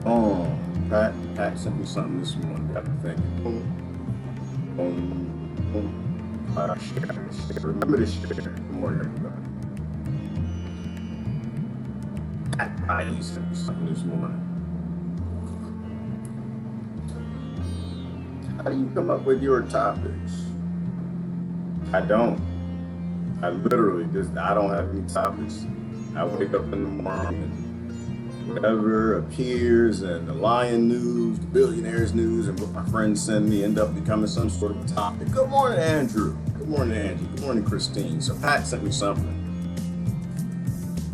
Oh, Pat sent me something this morning. Got me thinking. Share. Remember to share. Good morning, everybody. Pat sent me something this morning. How do you come up with your topics? I don't. I literally I don't have any topics. I wake up in the morning and whatever appears and the Lion news, the billionaires news, and what my friends send me end up becoming some sort of a topic. Good morning, Andrew. Good morning, Angie. Good morning, Christine. So Pat sent me something.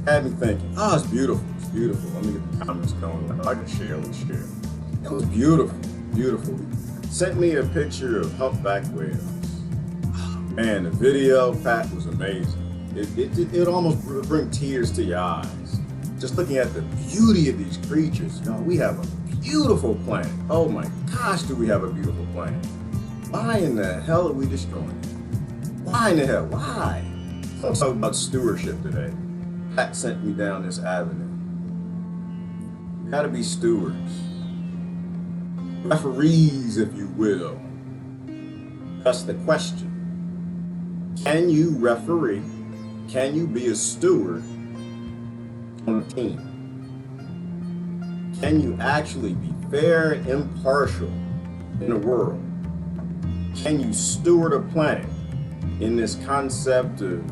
Had me thinking, oh, it's beautiful. It's beautiful. Let me get the comments going. I can share. Let's share. It was beautiful. Beautiful. Sent me a picture of humpback whales. Man, the video, Pat, was amazing. It almost bring tears to your eyes. Just looking at the beauty of these creatures. You know, we have a beautiful planet. Oh my gosh, do we have a beautiful planet? Why in the hell are we destroying it? Why in the hell? Why? I'm talking about stewardship today. Pat sent me down this avenue. We gotta be stewards. Referees, if you will. That's the question. Can you referee? Can you be a steward on a team? Can you actually be fair and impartial in the world? Can you steward a planet in this concept of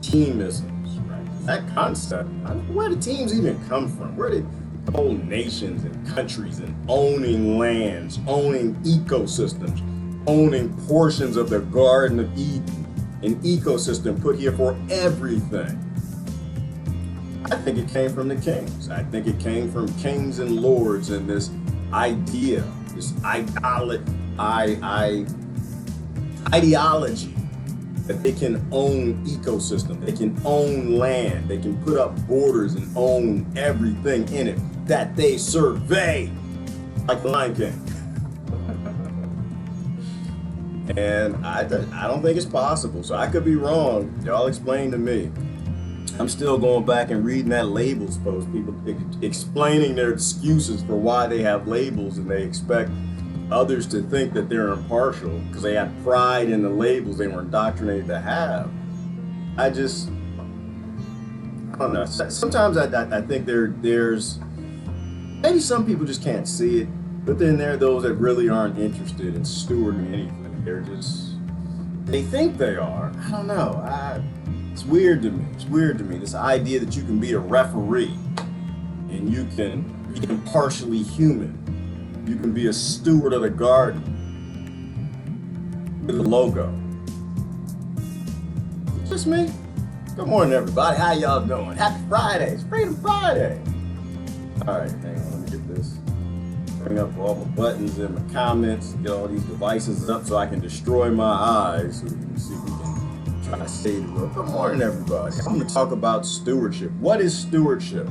teamisms, right? That concept, where do teams even come from? Where did whole nations and countries and owning lands, owning ecosystems, owning portions of the Garden of Eden, an ecosystem put here for everything? I think it came from the kings. I think it came from kings and lords and this idea, this ideology that they can own ecosystem, they can own land, they can put up borders and own everything in it that they survey, like the Lion King. And I don't think it's possible, so I could be wrong. Y'all explain to me. I'm still going back and reading that labels post, people explaining their excuses for why they have labels, and they expect others to think that they're impartial because they had pride in the labels they were indoctrinated to have. I don't know. Sometimes I think there's maybe some people just can't see it, but then there are those that really aren't interested in stewarding anything. They think they are. I don't know. It's weird to me. It's weird to me. This idea that you can be a referee and you can be impartially human. You can be a steward of the garden with a logo. It's just me. Good morning, everybody. How y'all doing? Happy Friday. It's Freedom Friday. All right, hang on. Let me get this. Bring up all my buttons and my comments. Get all these devices up so I can destroy my eyes so we can see if we can try to save the world. Good morning, everybody. I'm going to talk about stewardship. What is stewardship?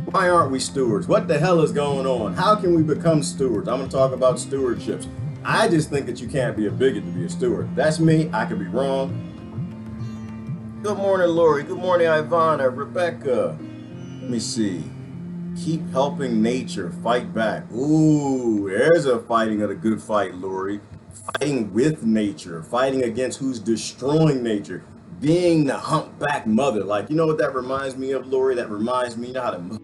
Why aren't we stewards? What the hell is going on? How can we become stewards? I'm going to talk about stewardships. I just think that you can't be a bigot to be a steward. That's me. I could be wrong. Good morning, Lori. Good morning, Ivana, Rebecca. Let me see. Keep helping nature fight back. Ooh, there's a fighting of the good fight, Lori. Fighting with nature, fighting against who's destroying nature, being the humpback mother. Like, you know what that reminds me of, Lori? That reminds me, you know how the mother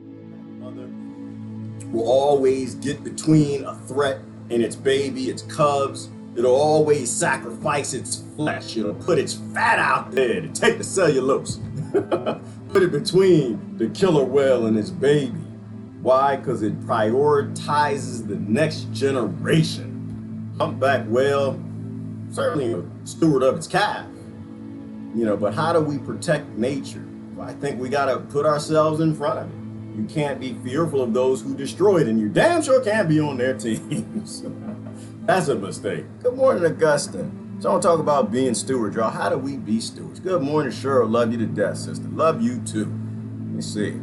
will always get between a threat and its baby, its cubs. It'll always sacrifice its flesh. It'll put its fat out there to take the cellulose. Put it between the killer whale and its baby. Why? Because it prioritizes the next generation. Humpback whale, certainly a steward of its calf. You know, but how do we protect nature? Well, I think we got to put ourselves in front of it. You can't be fearful of those who destroy it, and you damn sure can't be on their teams. That's a mistake. Good morning, Augustine. So I want to talk about being stewards, y'all. How do we be stewards? Good morning, Cheryl. Love you to death, sister. Love you too. Let me see.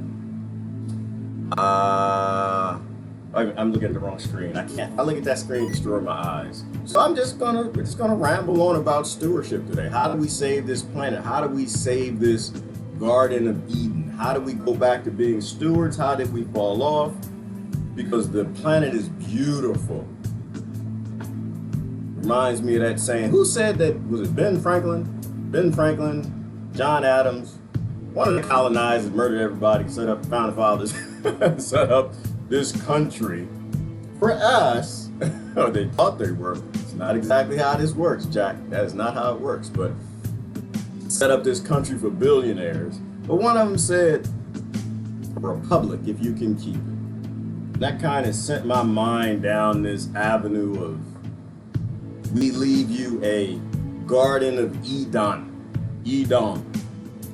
I'm looking at the wrong screen. I look at that screen, destroy my eyes. So we're just gonna ramble on about stewardship today. How do we save this planet? How do we save this Garden of Eden? How do we go back to being stewards? How did we fall off? because the planet is beautiful. Reminds me of that saying, who said that? Was it Ben Franklin? Ben Franklin, John Adams, one of the colonizers murdered everybody, set up, founding fathers, set up this country for us. Or they thought they were. It's not exactly how this works, Jack. That is not how it works, but set up this country for billionaires. But one of them said, a republic if you can keep it. That kind of sent my mind down this avenue of, we leave you a Garden of Edom,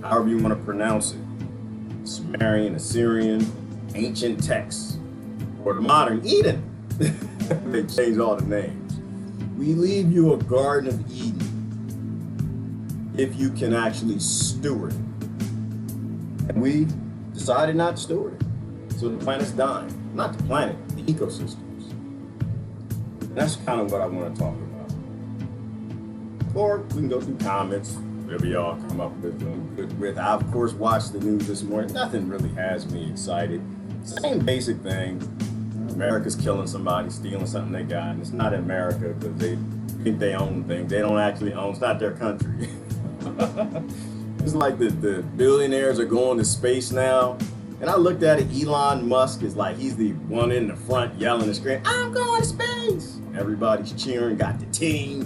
however you want to pronounce it. Sumerian, Assyrian, ancient texts, or the modern Eden. They change all the names. We leave you a Garden of Eden if you can actually steward it. And we decided not to steward it. So the planet's dying. Not the planet, the ecosystems. And that's kind of what I want to talk about. Or we can go through comments, whatever y'all come up with. I, of course, watched the news this morning. Nothing really has me excited. Same basic thing. America's killing somebody, stealing something they got. And it's not America because they think they own things. They don't actually own. It's not their country. It's like the billionaires are going to space now. And I looked at it, Elon Musk is like, he's the one in the front yelling and screaming, I'm going to space. Everybody's cheering, got the team.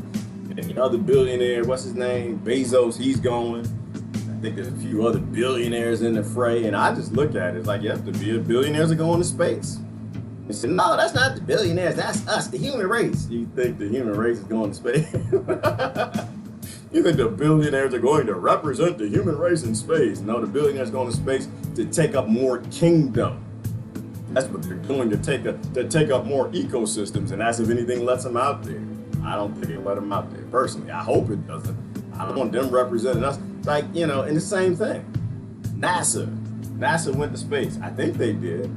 And the other billionaire, what's his name? Bezos, he's going. I think there's a few other billionaires in the fray. And I just look at it, it's like, yep, the billionaires are going to space. And said, no, that's not the billionaires, that's us, the human race. You think the human race is going to space? You think the billionaires are going to represent the human race in space? No, the billionaires are going to space to take up more kingdom. That's what they're doing, to take up more ecosystems, and that's if anything lets them out there. I don't think it'll let them out there, personally. I hope it doesn't. I don't want them representing us. Like, you know, and the same thing. NASA went to space. I think they did.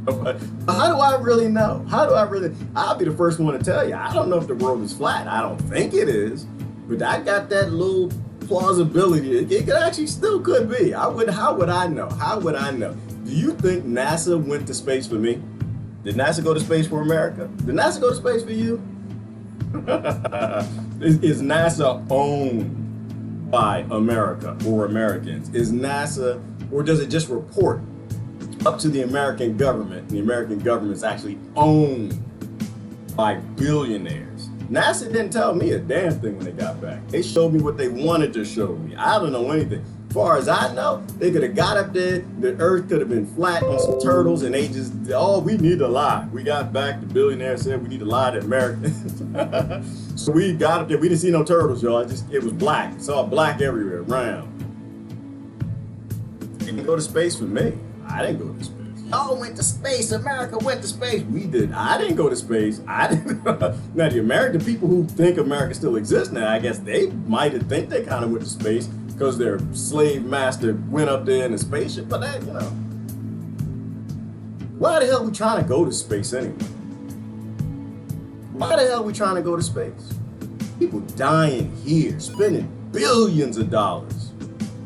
But how do I really know? I'll be the first one to tell you. I don't know if the world is flat. I don't think it is. But I got that little plausibility. It actually still could be. How would I know? How would I know? Do you think NASA went to space for me? Did NASA go to space for America? Did NASA go to space for you? Is NASA owned by America or Americans? Is NASA, or does it just report up to the American government? And the American government is actually owned by billionaires. NASA didn't tell me a damn thing when they got back. They showed me what they wanted to show me. I don't know anything. As far as I know, they could have got up there, the earth could have been flat on some turtles, and they just, oh, we need to lie. We got back, the billionaire said we need to lie to Americans. So we got up there, we didn't see no turtles, y'all. It was black. Saw black everywhere, round. They didn't go to space for me. I didn't go to space. Y'all went to space. America went to space. We did. I didn't go to space. I didn't. Now, the American people who think America still exists now, I guess they might have think they kind of went to space because their slave master went up there in a spaceship. But that, you know, why the hell are we trying to go to space anyway? Why the hell are we trying to go to space? People dying here, spending billions of dollars.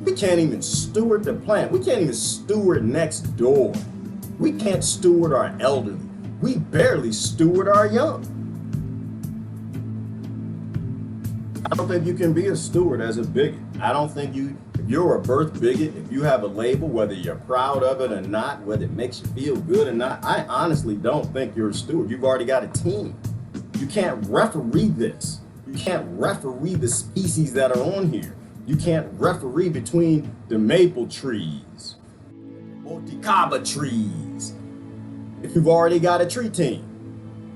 We can't even steward the planet. We can't even steward next door. We can't steward our elderly. We barely steward our young. I don't think you can be a steward as a bigot. I don't think if you're a birth bigot, if you have a label, whether you're proud of it or not, whether it makes you feel good or not, I honestly don't think you're a steward. You've already got a team. You can't referee this. You can't referee the species that are on here. You can't referee between the maple trees, multicaba trees. If you've already got a tree team,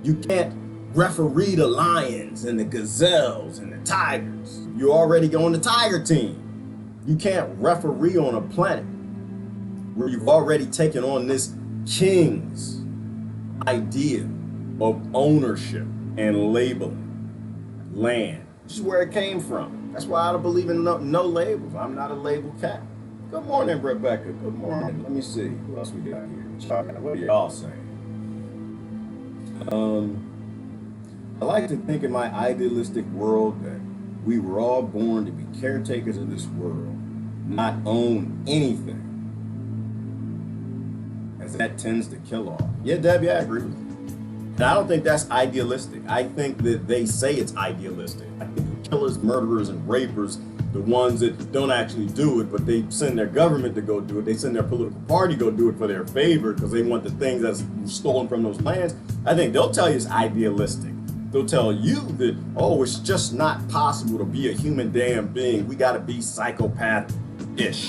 you can't referee the lions and the gazelles and the tigers. You already go on the tiger team. You can't referee on a planet where you've already taken on this king's idea of ownership and labeling land, which is where it came from. That's why I don't believe in no labels. I'm not a label cat. Good morning, Rebecca. Good morning. Let me see. Who else we got here? What are y'all saying? I like to think in my idealistic world that we were all born to be caretakers of this world, not own anything. And because that tends to kill off. Yeah, Debbie, I agree with you. And I don't think that's idealistic. I think that they say it's idealistic. I think the killers, murderers, and rapers, the ones that don't actually do it, but they send their government to go do it, they send their political party to go do it for their favor because they want the things that's stolen from those lands, I think they'll tell you it's idealistic. They'll tell you that, oh, it's just not possible to be a human damn being. We got to be psychopath-ish.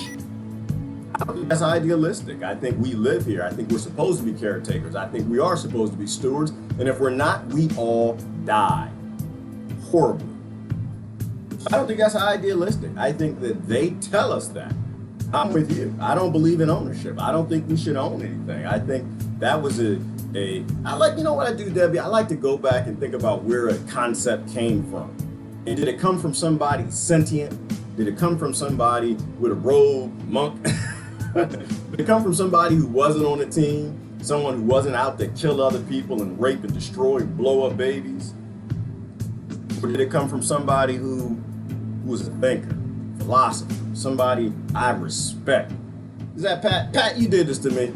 I don't think that's idealistic. I think we live here. I think we're supposed to be caretakers. I think we are supposed to be stewards. And if we're not, we all die horribly. I don't think that's idealistic. I think that they tell us that. I'm with you. I don't believe in ownership. I don't think we should own anything. I think that was I like, you know what I do, Debbie? I like to go back and think about where a concept came from. And did it come from somebody sentient? Did it come from somebody with a robe, monk? Did it come from somebody who wasn't on the team? Someone who wasn't out to kill other people and rape and destroy and blow up babies? Or did it come from somebody who was a thinker, philosopher, somebody I respect? Is that Pat? Pat, you did this to me.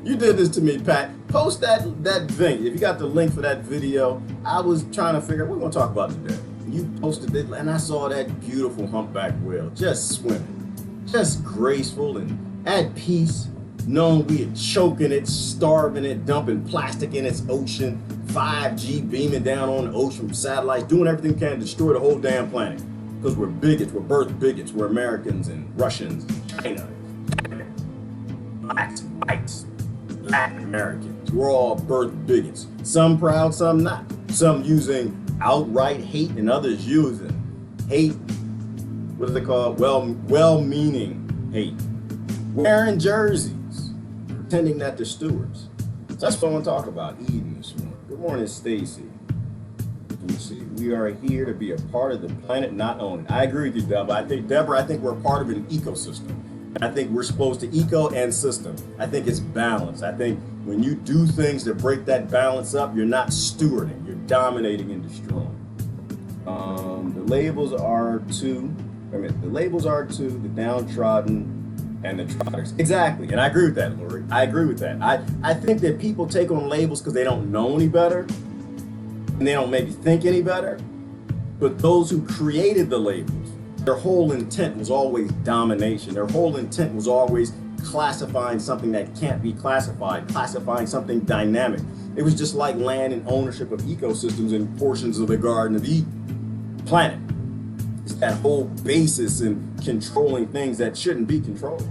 You did this to me, Pat. Post that thing. If you got the link for that video, I was trying to figure out what we're going to talk about today. You posted it, and I saw that beautiful humpback whale just swimming, just graceful and at peace, knowing we are choking it, starving it, dumping plastic in its ocean, 5G beaming down on the ocean from satellites, doing everything we can to destroy the whole damn planet. Because we're bigots, we're birth bigots, we're Americans and Russians, China, blacks, whites, Black Americans. We're all birth bigots. Some proud, some not. Some using outright hate and others using hate, what is it called? Well-meaning hate. Wearing jerseys, pretending that they're stewards. So that's what I want to talk about eating this morning. Good morning, Stacy. Let me see. We are here to be a part of the planet, not own it. I agree with you, Deborah. I think we're a part of an ecosystem. I think we're supposed to eco and system. I think it's balance. I think when you do things to break that balance up, you're not stewarding, you're dominating and destroying. The labels are to the downtrodden and the trotters. Exactly, and I agree with that, Lori. I agree with that. I think that people take on labels because they don't know any better, and they don't maybe think any better. But those who created the labels, their whole intent was always domination. Their whole intent was always classifying something that can't be classified, classifying something dynamic. It was just like land and ownership of ecosystems and portions of the Garden of Eden planet. It's that whole basis in controlling things that shouldn't be controlled.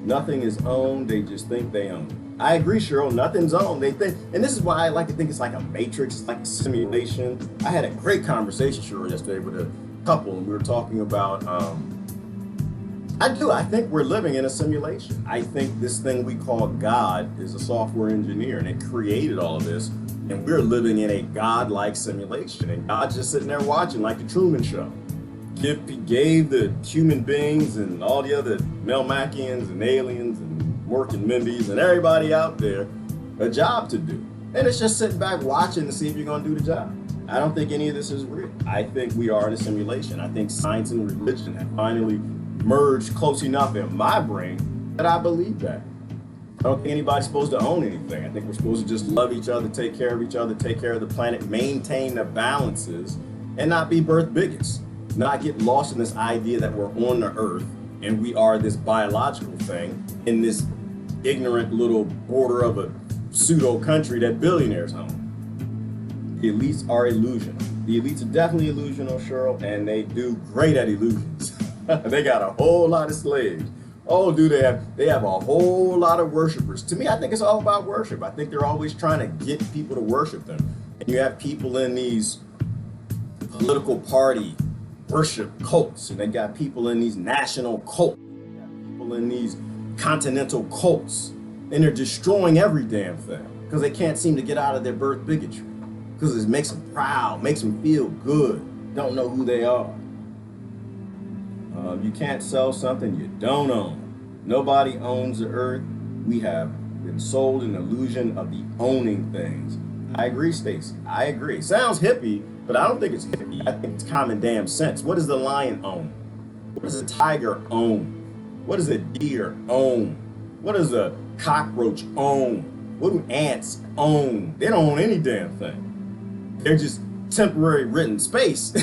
Nothing is owned, they just think they own it. I agree, Cheryl, nothing's owned. They think, and this is why I like to think it's like a matrix, it's like a simulation. I had a great conversation, Cheryl, yesterday with a couple, and we were talking about I think we're living in a simulation. I think this thing we call God is a software engineer, and it created all of this, and we're living in a God-like simulation, and God's just sitting there watching like the Truman Show. He gave the human beings and all the other Melmacians and aliens and Mork and Mindy's and everybody out there a job to do, and it's just sitting back watching to see if you're going to do the job. I don't think any of this is real. I think we are in a simulation. I think science and religion have finally merged close enough in my brain that I believe that. I don't think anybody's supposed to own anything. I think we're supposed to just love each other, take care of each other, take care of the planet, maintain the balances, and not be birth bigots. Not get lost in this idea that we're on the earth and we are this biological thing in this ignorant little border of a pseudo country that billionaires own. The elites are illusional. The elites are definitely illusional, Cheryl, and they do great at illusions. They got a whole lot of slaves. Oh, do they have? They have a whole lot of worshipers. To me, I think it's all about worship. I think they're always trying to get people to worship them. And you have people in these political party worship cults, and they got people in these national cults, they got people in these continental cults, and they're destroying every damn thing because they can't seem to get out of their birth bigotry. Because it makes them proud, makes them feel good, don't know who they are. You can't sell something you don't own. Nobody owns the earth. We have been sold an illusion of the owning things. I agree, Stacy. I agree. Sounds hippie, but I don't think it's hippie. I think it's common damn sense. What does the lion own? What does a tiger own? What does a deer own? What does a cockroach own? What do ants own? They don't own any damn thing. They're just temporary written space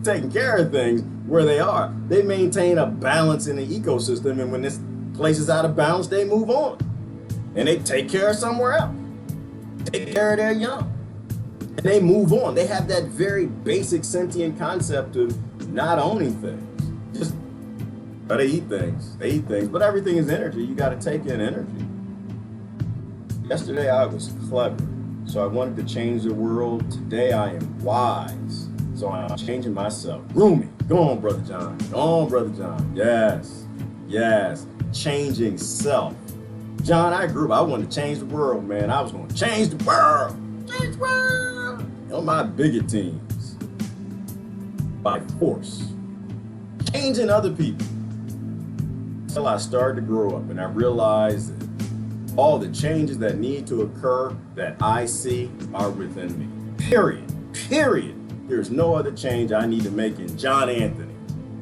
taking care of things where they are. They maintain a balance in the ecosystem, and when this place is out of balance, they move on. And they take care of somewhere else. Take care of their young. And they move on. They have that very basic sentient concept of not owning things. Just, but they eat things. They eat things. But everything is energy. You got to take in energy. Yesterday I was clever, so I wanted to change the world. Today I am wise, so I'm changing myself. Rumi, go on, Brother John. Go on, Brother John. Yes, yes, changing self. John, I grew up. I wanted to change the world, man. I was going to change the world. Change the world. On my bigot teams. By force. Changing other people. Until I started to grow up and I realized that all the changes that need to occur that I see are within me. Period. Period. There's no other change I need to make in John Anthony.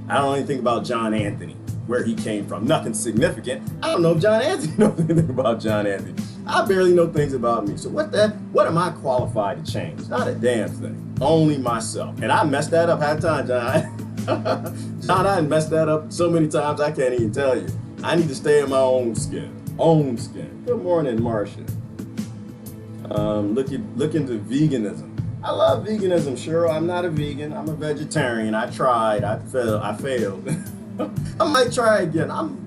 I don't know anything about John Anthony, where he came from. Nothing significant. I don't know if John Anthony knows anything about John Anthony. I barely know things about me. So what am I qualified to change? Not a damn thing. Only myself. And I messed that up half the time, John. John, I messed that up so many times I can't even tell you. I need to stay in my own skin. Own skin. Good morning, Marcia. Look into veganism. I love veganism, sure. I'm not a vegan. I'm a vegetarian. I tried. I failed. I might try again. I'm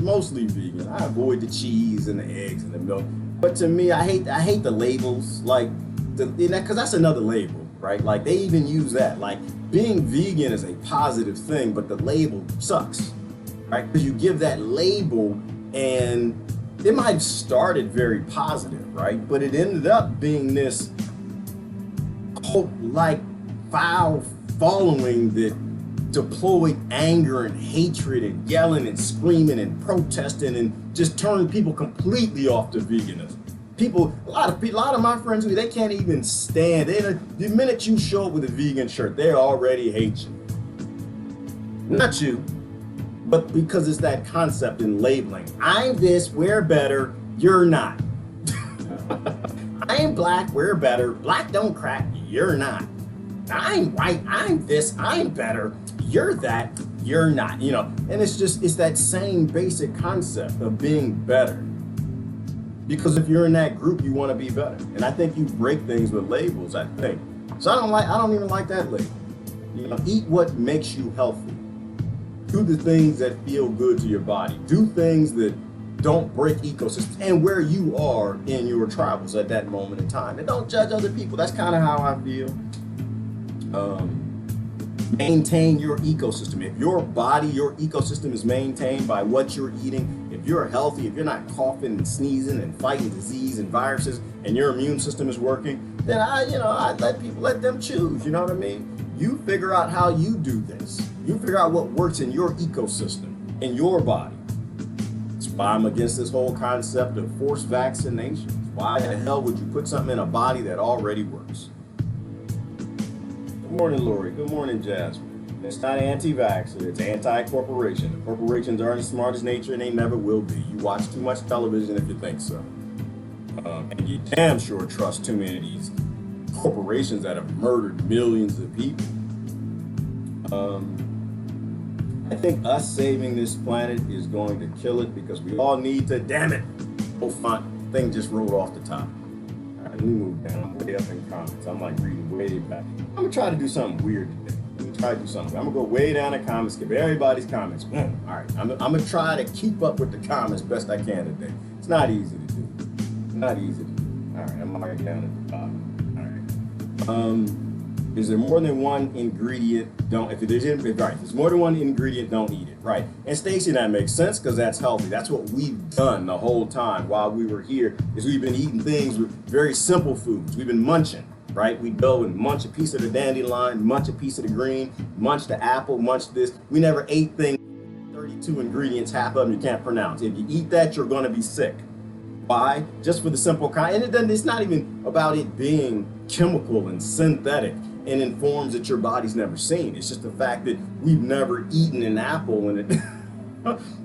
mostly vegan. I avoid the cheese and the eggs and the milk. But to me, I hate the labels, like because that's another label, right? Like they even use that. Like being vegan is a positive thing, but the label sucks, right? Because you give that label and it might have started very positive, right? But it ended up being this cult-like foul following that deployed anger and hatred and yelling and screaming and protesting and just turned people completely off to veganism. A lot of my friends, they can't even stand. The minute you show up with a vegan shirt, they already hate you. Not you. But because it's that concept in labeling. I'm this, we're better, you're not. I'm black, we're better, black don't crack, you're not. I'm white, I'm this, I'm better, you're that, you're not. And it's that same basic concept of being better. Because if you're in that group, you want to be better. And I think you break things with labels, I think. So I don't even like that label. Eat what makes you healthy. Do the things that feel good to your body. Do things that don't break ecosystems and where you are in your travels at that moment in time. And don't judge other people. That's kind of how I feel. Maintain your ecosystem. If your body, your ecosystem is maintained by what you're eating, if you're healthy, if you're not coughing and sneezing and fighting disease and viruses and your immune system is working, then I'd let them choose. You know what I mean? You figure out how you do this. You figure out what works in your ecosystem, in your body. That's why I'm against this whole concept of forced vaccinations. Why the hell would you put something in a body that already works? Good morning, Lori. Good morning, Jasmine. It's not anti-vaxxer, it's anti-corporation. The corporations aren't as smart as nature and they never will be. You watch too much television if you think so. And you damn sure trust too many of these corporations that have murdered millions of people. I think us saving this planet is going to kill it because we all need to, damn it. Oh, fine. Thing just rolled off the top. All right, let me move down. I'm way up in comments. I'm like reading way back. I'm going to try to do something weird today. I'm going to go way down in comments, skip everybody's comments. Boom. All right. I'm going to try to keep up with the comments best I can today. It's not easy to do. Not easy to do. All right. I'm right down at the bottom. All right. Is there more than one ingredient? Don't. If there's more than one ingredient, don't eat it. Right. And Stacy, that makes sense because that's healthy. That's what we've done the whole time while we were here. Is we've been eating things with very simple foods. We've been munching. Right. We go and munch a piece of the dandelion, munch a piece of the green, munch the apple, munch this. We never ate things. 32 ingredients, half of them you can't pronounce. If you eat that, you're going to be sick. Why? Just for the simple kind. And it's not even about it being chemical and synthetic and in forms that your body's never seen. It's just the fact that we've never eaten an apple and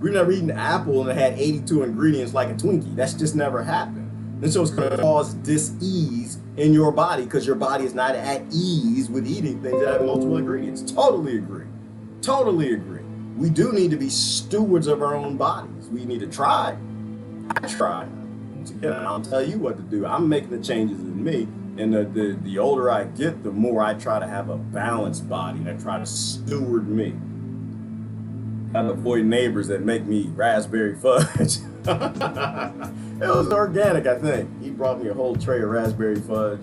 We've never eaten an apple and it had 82 ingredients like a Twinkie. That's just never happened. And so it's going to cause dis-ease in your body because your body is not at ease with eating things that have multiple ingredients. Totally agree. Totally agree. We do need to be stewards of our own bodies. We need to try. I try. Once again, I'll tell you what to do. I'm making the changes in me. And the older I get, the more I try to have a balanced body and I try to steward me. I avoid neighbors that make me raspberry fudge. It was organic, I think. He brought me a whole tray of raspberry fudge.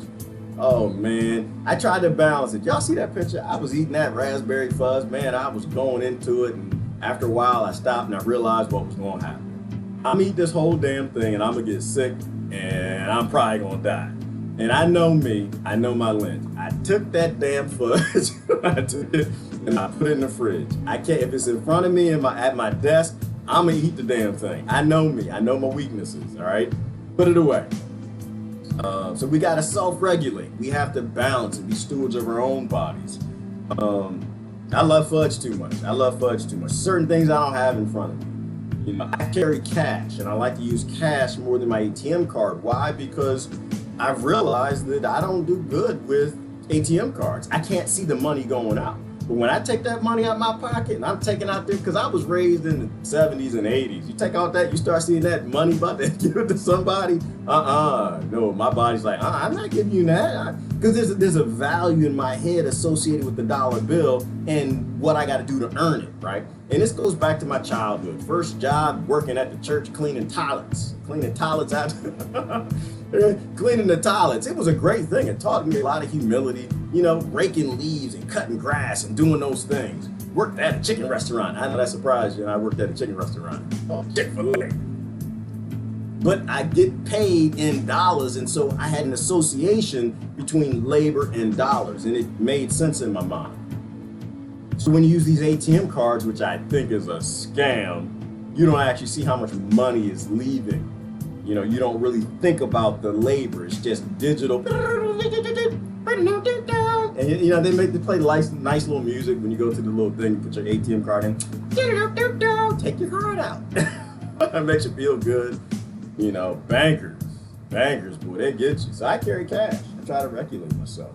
Oh man, I tried to balance it. Y'all see that picture? I was eating that raspberry fudge, man. I was going into it, and after a while, I stopped and I realized what was going to happen. I'm eating this whole damn thing, and I'm gonna get sick, and I'm probably gonna die. And I know me, I know my lens. I took that damn fudge, I took it, and I put it in the fridge. I can't, if it's in front of me and at my desk, I'm gonna eat the damn thing. I know me, I know my weaknesses, all right? Put it away. So we gotta self-regulate. We have to balance and be stewards of our own bodies. I love fudge too much. I love fudge too much. Certain things I don't have in front of me. You know, I carry cash, and I like to use cash more than my ATM card. Why? Because I've realized that I don't do good with ATM cards. I can't see the money going out. But when I take that money out of my pocket and I'm taking out there, because I was raised in the 70s and 80s, you take out that, you start seeing that money about to give it to somebody. No, my body's like, I'm not giving you that. Because there's a value in my head associated with the dollar bill and what I got to do to earn it, right? And this goes back to my childhood. First job, working at the church, cleaning toilets. Cleaning toilets out. Cleaning the toilets. It was a great thing. It taught me a lot of humility, you know, raking leaves and cutting grass and doing those things. Worked at a chicken restaurant. I know that surprised you. I worked at a chicken restaurant. Oh, Chick-fil-A. But I get paid in dollars, and so I had an association between labor and dollars, and it made sense in my mind. So when you use these ATM cards, which I think is a scam, you don't actually see how much money is leaving. You know, you don't really think about the labor. It's just digital. And you know, they play nice little music when you go to the little thing, put your ATM card in. Take your card out. It makes you feel good. You know, bankers, boy, they get you. So I carry cash. I try to regulate myself.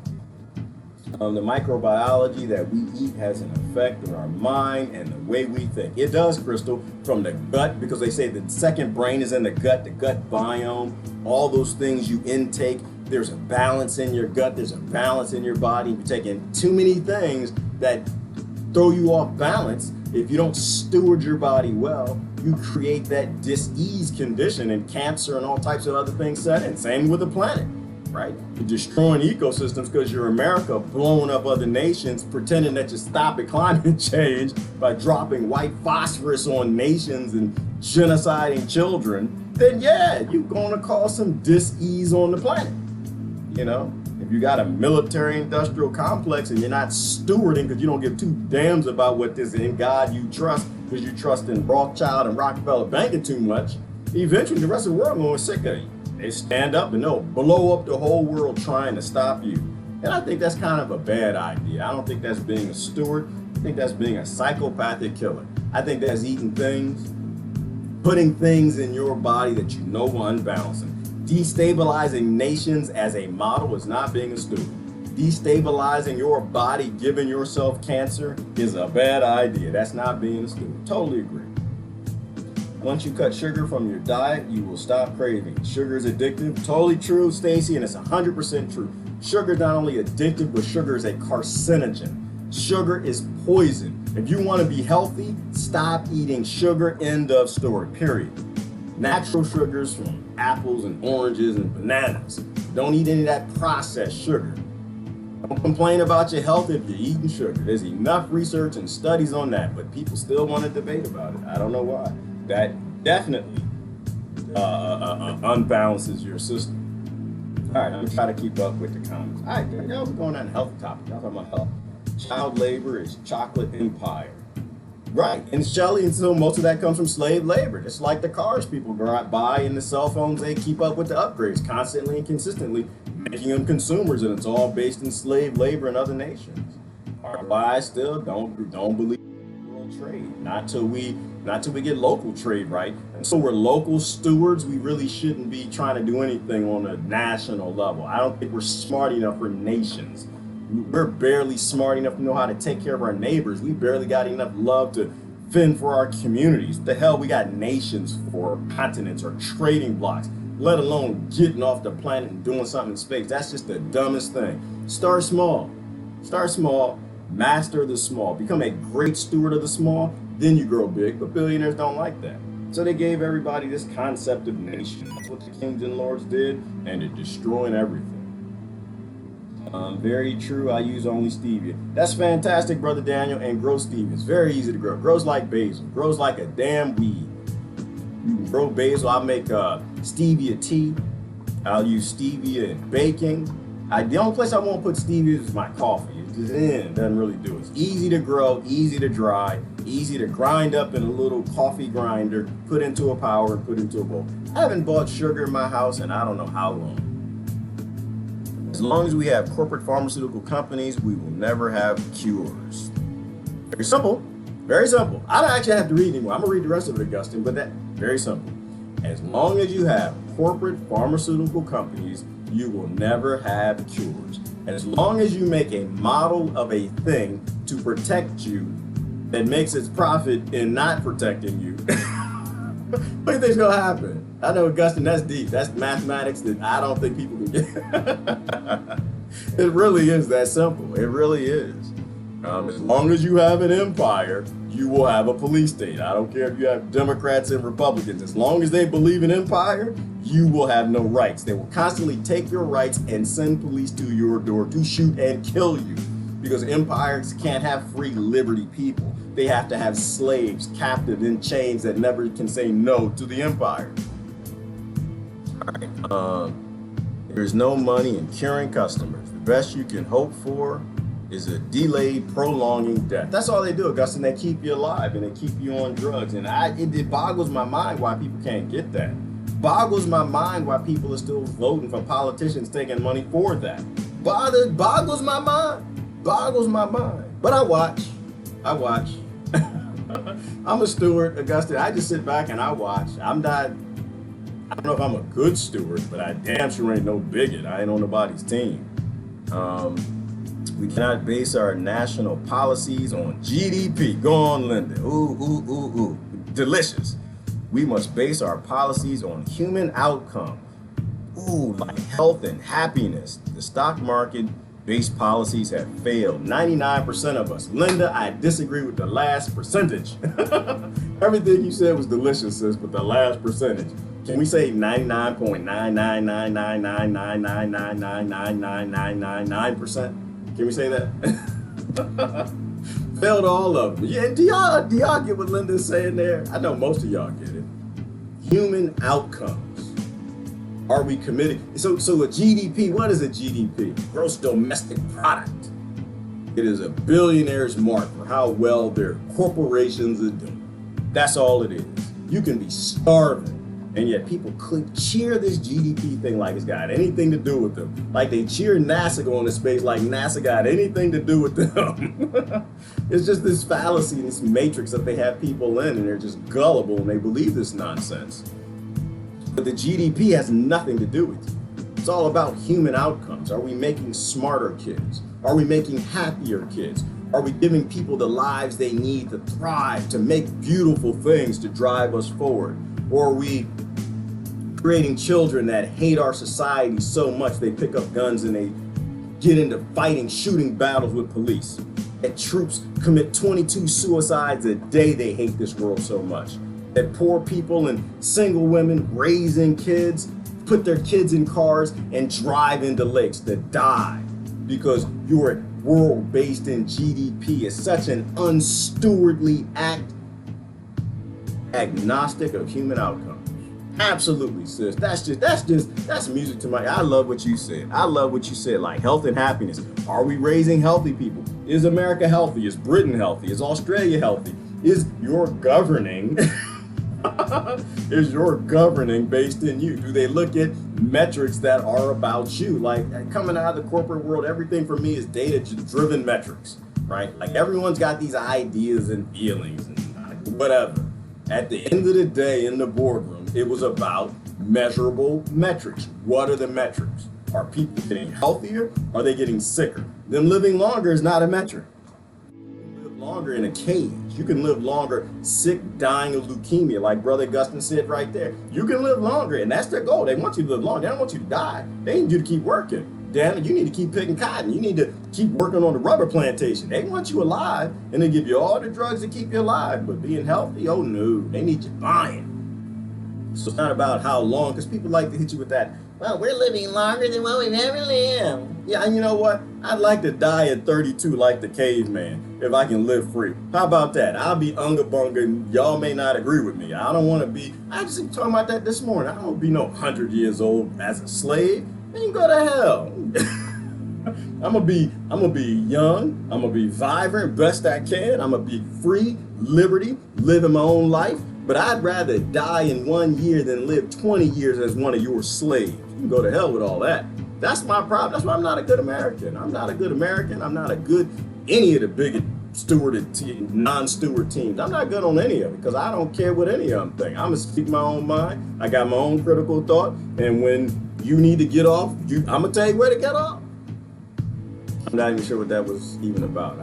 The microbiology that we eat has an effect on our mind and the way we think. It does, Crystal, from the gut, because they say the second brain is in the gut biome, all those things you intake. There's a balance in your gut, there's a balance in your body. You're taking too many things that throw you off balance. If you don't steward your body well, you create that dis-ease condition and cancer and all types of other things set in. Same with the planet. Right? You're destroying ecosystems because you're America blowing up other nations, pretending that you're stopping climate change by dropping white phosphorus on nations and genociding children. Then yeah, you're going to cause some dis-ease on the planet. You know, if you got a military industrial complex and you're not stewarding because you don't give two damns about what this in God you trust, because you trust in Rothschild and Rockefeller banking too much, eventually the rest of the world going to sick of you. They stand up and they'll blow up the whole world trying to stop you. And I think that's kind of a bad idea. I don't think that's being a steward. I think that's being a psychopathic killer. I think that's eating things, putting things in your body that you know are unbalancing. Destabilizing nations as a model is not being a steward. Destabilizing your body, giving yourself cancer is a bad idea. That's not being a steward. Totally agree. Once you cut sugar from your diet, you will stop craving. Sugar is addictive. Totally true, Stacy, and it's 100% true. Sugar is not only addictive, but sugar is a carcinogen. Sugar is poison. If you want to be healthy, stop eating sugar, end of story, period. Natural sugars from apples and oranges and bananas. Don't eat any of that processed sugar. Don't complain about your health if you're eating sugar. There's enough research and studies on that, but people still want to debate about it. I don't know why. That definitely unbalances your system. All right, I'm gonna try to keep up with the comments. All right, y'all, we're going on a health topic. Y'all talking about health. Child labor is chocolate empire. Right, and Shelley, and so most of that comes from slave labor. Just like the cars people buy and the cell phones, they keep up with the upgrades constantly and consistently, making them consumers, and it's all based in slave labor in other nations. Why still don't believe trade, not till we get local trade right. And so we're local stewards. We really shouldn't be trying to do anything on a national level. I don't think we're smart enough for nations. We're barely smart enough to know how to take care of our neighbors. We barely got enough love to fend for our communities. What the hell we got nations for, continents, or trading blocks, let alone getting off the planet and doing something in space. That's just the dumbest thing. Start small. Start small. Master the small. Become a great steward of the small. Then you grow big. But billionaires don't like that. So they gave everybody this concept of nation. That's what the kings and lords did, and they're destroying everything. Very true. I use only stevia. That's fantastic, Brother Daniel. And grow stevia. It's very easy to grow. Grows like basil. Grows like a damn weed. You can grow basil. I'll make stevia tea. I'll use stevia in baking. The only place I won't put stevia is my coffee. It doesn't really do it. It's easy to grow, easy to dry, easy to grind up in a little coffee grinder, put into a power, and put into a bowl. I haven't bought sugar in my house in I don't know how long. As long as we have corporate pharmaceutical companies, we will never have cures. Very simple. Very simple. I don't actually have to read anymore. I'm going to read the rest of it, Augustine, but that very simple. As long as you have corporate pharmaceutical companies, you will never have cures. And as long as you make a model of a thing to protect you that makes its profit in not protecting you, what do you think's going to happen? I know, Augustine, that's deep. That's mathematics that I don't think people can get. It really is that simple. It really is. As long as you have an empire, you will have a police state. I don't care if you have Democrats and Republicans. As long as they believe in empire, you will have no rights. They will constantly take your rights and send police to your door to shoot and kill you. Because empires can't have free liberty people. They have to have slaves captive in chains that never can say no to the empire. All right. There's no money in curing customers. The best you can hope for is a delayed, prolonging death. That's all they do, Augustine. They keep you alive and they keep you on drugs. And it boggles my mind why people can't get that. Boggles my mind why people are still voting for politicians taking money for that. Boggles my mind. Boggles my mind. But I watch. I'm a steward, Augustine. I just sit back and I watch. I don't know if I'm a good steward, but I damn sure ain't no bigot. I ain't on nobody's team. We cannot base our national policies on GDP. Go on, Linda. Ooh. Delicious. We must base our policies on human outcome. Ooh, like health and happiness. The stock market-based policies have failed. 99% of us. Linda, I disagree with the last percentage. Everything you said was delicious, sis, but the last percentage. Can we say 99.999999999999999%? Can we say that? Failed all of them. Yeah, do y'all get what Linda's saying there? I know most of y'all get it. Human outcomes. Are we committed? So a GDP, what is a GDP? Gross domestic product. It is a billionaire's mark for how well their corporations are doing. That's all it is. You can be starving, and yet people could cheer this GDP thing like it's got anything to do with them. Like they cheer NASA going to space like NASA got anything to do with them. It's just this fallacy, this matrix that they have people in, and they're just gullible and they believe this nonsense. But the GDP has nothing to do with you. It's all about human outcomes. Are we making smarter kids? Are we making happier kids? Are we giving people the lives they need to thrive, to make beautiful things to drive us forward? Or are we creating children that hate our society so much they pick up guns and they get into fighting, shooting battles with police? That troops commit 22 suicides a day, they hate this world so much. That poor people and single women raising kids put their kids in cars and drive into lakes that die because you're a world based in GDP. It's such an unstewardly act, agnostic of human outcomes. Absolutely, sis. That's music to my. I love what you said. Like health and happiness. Are we raising healthy people? Is America healthy? Is Britain healthy? Is Australia healthy? Is your governing? Is your governing based in you? Do they look at metrics that are about you? Like coming out of the corporate world, everything for me is data-driven metrics. right? Like everyone's got these ideas and feelings and whatever. At the end of the day in the boardroom, it was about measurable metrics. What are the metrics? Are people getting healthier? Are they getting sicker? Them living longer is not a metric. You can live longer in a cage. You can live longer sick, dying of leukemia, like Brother Gustin said right there. You can live longer, and that's their goal. They want you to live longer. They don't want you to die. They need you to keep working. Damn it, you need to keep picking cotton. You need to keep working on the rubber plantation. They want you alive, and they give you all the drugs to keep you alive. But being healthy, oh no, they need you buying. So it's not about how long, because people like to hit you with that, well, we're living longer than what we've ever lived. Yeah, and you know what? I'd like to die at 32 like the caveman, if I can live free. How about that? I'll be unga bunga, and y'all may not agree with me. I don't want to be, I just been talking about that this morning. I don't want to be no 100 years old as a slave. Man, you go to hell. I'm gonna be young. I'm gonna be vibrant, best I can. I'm gonna be free, liberty, living my own life. But I'd rather die in 1 year than live 20 years as one of your slaves. You can go to hell with all that. That's my problem. That's why I'm not a good American. I'm not a good American. I'm not a good any of the bigot stewarded non-steward teams. I'm not good on any of it because I don't care what any of them think. I'm gonna speak my own mind. I got my own critical thought. And when you need to get off, I'm gonna tell you where to get off. I'm not even sure what that was even about.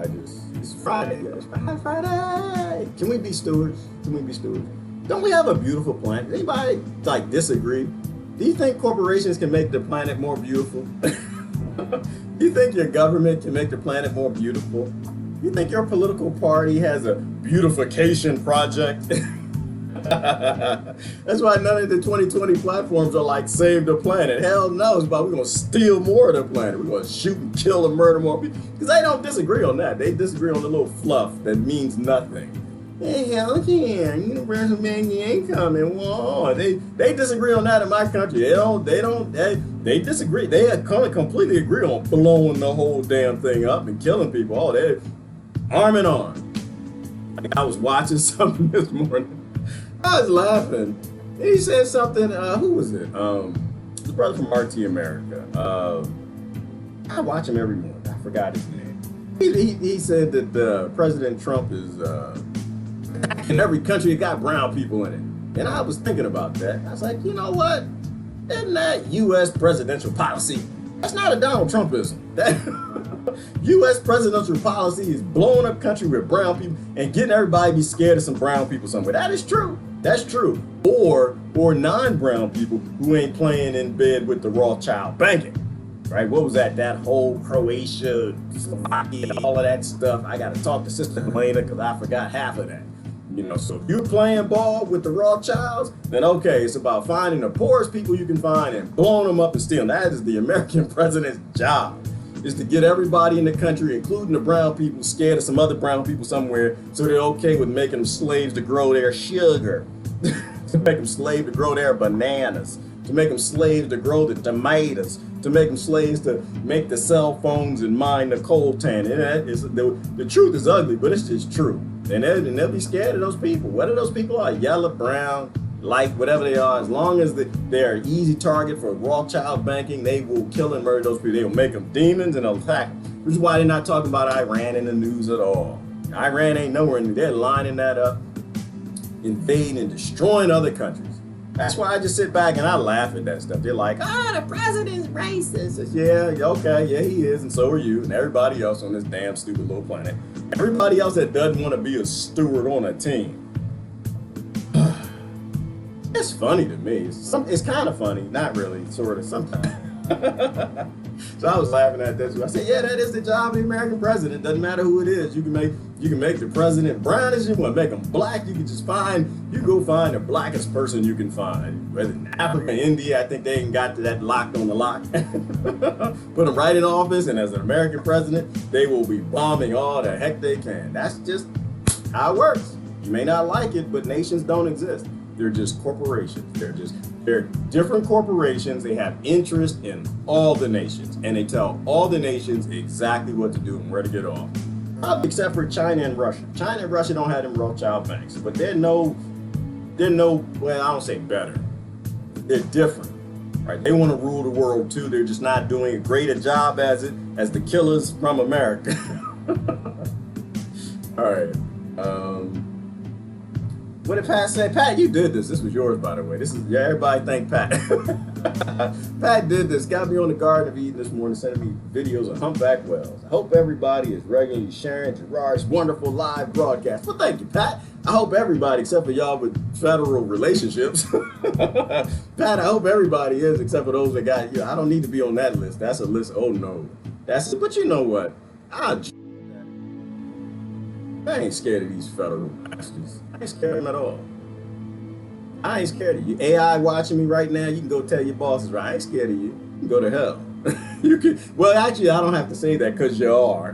It's Friday. It's Friday. Can we be stewards? Can we be stewards? Don't we have a beautiful planet? Anybody like disagree? Do you think corporations can make the planet more beautiful? Do you think your government can make the planet more beautiful? Do you think your political party has a beautification project? That's why none of the 2020 platforms are like save the planet. Hell no, it's about we're gonna steal more of the planet. We're gonna shoot and kill and murder more people. Because they don't disagree on that. They disagree on the little fluff that means nothing. Hey, hell yeah, universal minimum income and whoa. They disagree on that in my country. They disagree. They completely agree on blowing the whole damn thing up and killing people. Oh, they're arm in arm. I was watching something this morning. I was laughing. He said something, who was it? The brother from RT America. I watch him every morning. I forgot his name. He said that President Trump is in every country that got brown people in it. And I was thinking about that. I was like, you know what? Isn't that U.S. presidential policy? That's not a Donald Trumpism. That U.S. presidential policy is blowing up country with brown people and getting everybody to be scared of some brown people somewhere. That is true. That's true. Or non-brown people who ain't playing in bed with the Rothschild banking. Right? What was that? That whole Croatia, Slovakia, all of that stuff. I got to talk to Sister Elena because I forgot half of that. You know, so if you're playing ball with the Rothschilds, then okay, it's about finding the poorest people you can find and blowing them up and stealing. That is the American president's job, is to get everybody in the country, including the brown people, scared of some other brown people somewhere, so they're okay with making them slaves to grow their sugar, to make them slaves to grow their bananas, to make them slaves to grow the tomatoes, to make them slaves to make the cell phones and mine the coltan. And the truth is ugly, but it's just true. And they'll be scared of those people. Whether those people are yellow, brown, light, whatever they are, as long as they're an easy target for Rothschild banking, they will kill and murder those people. They will make them demons and they'll attack them. Which is why they're not talking about Iran in the news at all. Iran ain't nowhere in there. They're lining that up, invading and destroying other countries. That's why I just sit back and I laugh at that stuff. They're like, the president's racist. It's, yeah, okay, yeah, he is, and so are you, and everybody else on this damn stupid little planet. Everybody else that doesn't want to be a steward on a team. It's funny to me. It's kind of funny, not really, sort of, sometimes. So I was laughing at that too. I said, yeah, that is the job of the American president. Doesn't matter who it is. You can make the president brown as you want. Make him black. You go find the blackest person you can find. Whether in Africa, India, I think they ain't got to that locked on the lock. Put them right in office, and as an American president, they will be bombing all the heck they can. That's just how it works. You may not like it, but nations don't exist. They're just corporations. They're different corporations. They have interest in all the nations, and they tell all the nations exactly what to do and where to get off. Probably except for China and Russia. China and Russia don't have them Rothschild banks, but they're no, well, I don't say better. They're different, right? They want to rule the world too. They're just not doing as great a job as the killers from America. All right. What did Pat say? Pat, you did this. This was yours, by the way. This is, yeah, everybody thank Pat. Pat did this. Got me on the Garden of Eden this morning, sending me videos of humpback whales. I hope everybody is regularly sharing Gerard's wonderful live broadcast. Well, thank you, Pat. I hope everybody, except for y'all with federal relationships. Pat, I hope everybody is, except for those that got, you know, I don't need to be on that list. That's a list, oh no. That's, but you know what? I ain't scared of these federal bastards. I ain't scared of them at all. I ain't scared of you. AI watching me right now, you can go tell your bosses, right? I ain't scared of you. You can go to hell. You can, well, actually, I don't have to say that because you are.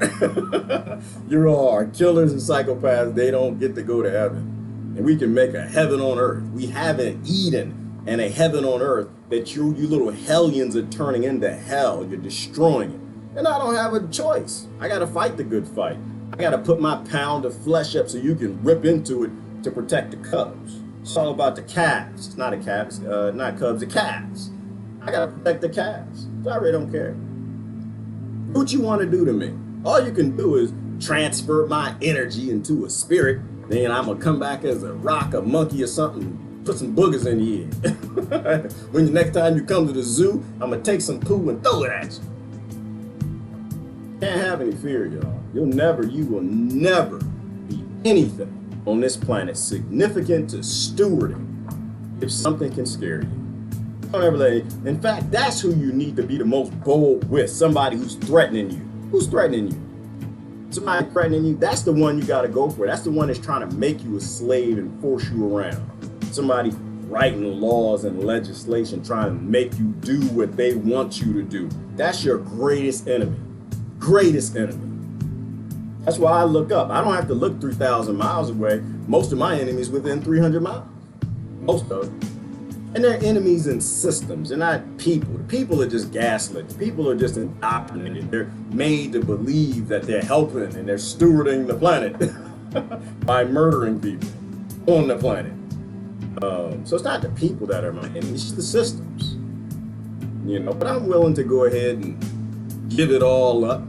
You are. Killers and psychopaths, they don't get to go to heaven. And we can make a heaven on earth. We have an Eden and a heaven on earth that you little hellions are turning into hell. You're destroying it. And I don't have a choice. I got to fight the good fight. I got to put my pound of flesh up so you can rip into it to protect the cubs. It's all about the calves. It's not a calf, it's not cubs, the calves. I got to protect the calves. So I really don't care. Do what you want to do to me. All you can do is transfer my energy into a spirit. Then I'm going to come back as a rock, a monkey or something, put some boogers in the air. When the next time you come to the zoo, I'm going to take some poo and throw it at you. Can't have any fear, y'all. You will never be anything on this planet significant to stewarding if something can scare you. Don't ever let it. In fact, that's who you need to be the most bold with. Somebody who's threatening you. Who's threatening you? Somebody threatening you, that's the one you got to go for. That's the one that's trying to make you a slave and force you around. Somebody writing laws and legislation trying to make you do what they want you to do. That's your greatest enemy. Greatest enemy. That's why I look up. I don't have to look 3,000 miles away. Most of my enemies within 300 miles. Most of them. And they're enemies in systems. They're not people. The people are just gaslit. The people are just indoctrinated. They're made to believe that they're helping and they're stewarding the planet by murdering people on the planet. So it's not the people that are my enemies, it's the systems. You know, but I'm willing to go ahead and give it all up.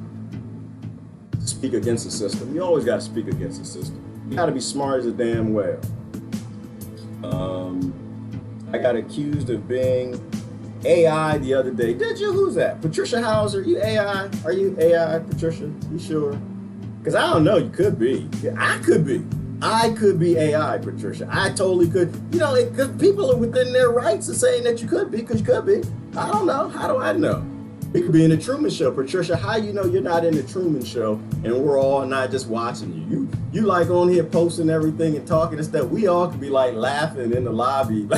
Speak against the system. You always got to speak against the system. You got to be smart as a damn whale. I got accused of being AI the other day. Did you? Who's that? Patricia Hauser? You AI? Are you AI, Patricia? You sure? Because I don't know. You could be. I could be. I could be AI, Patricia. I totally could. You know, because people are within their rights of saying that you could be, because you could be. I don't know. How do I know? You could be in the Truman Show. Patricia, how you know you're not in the Truman Show and we're all not just watching you? You like on here posting everything and talking and stuff. We all could be like laughing in the lobby.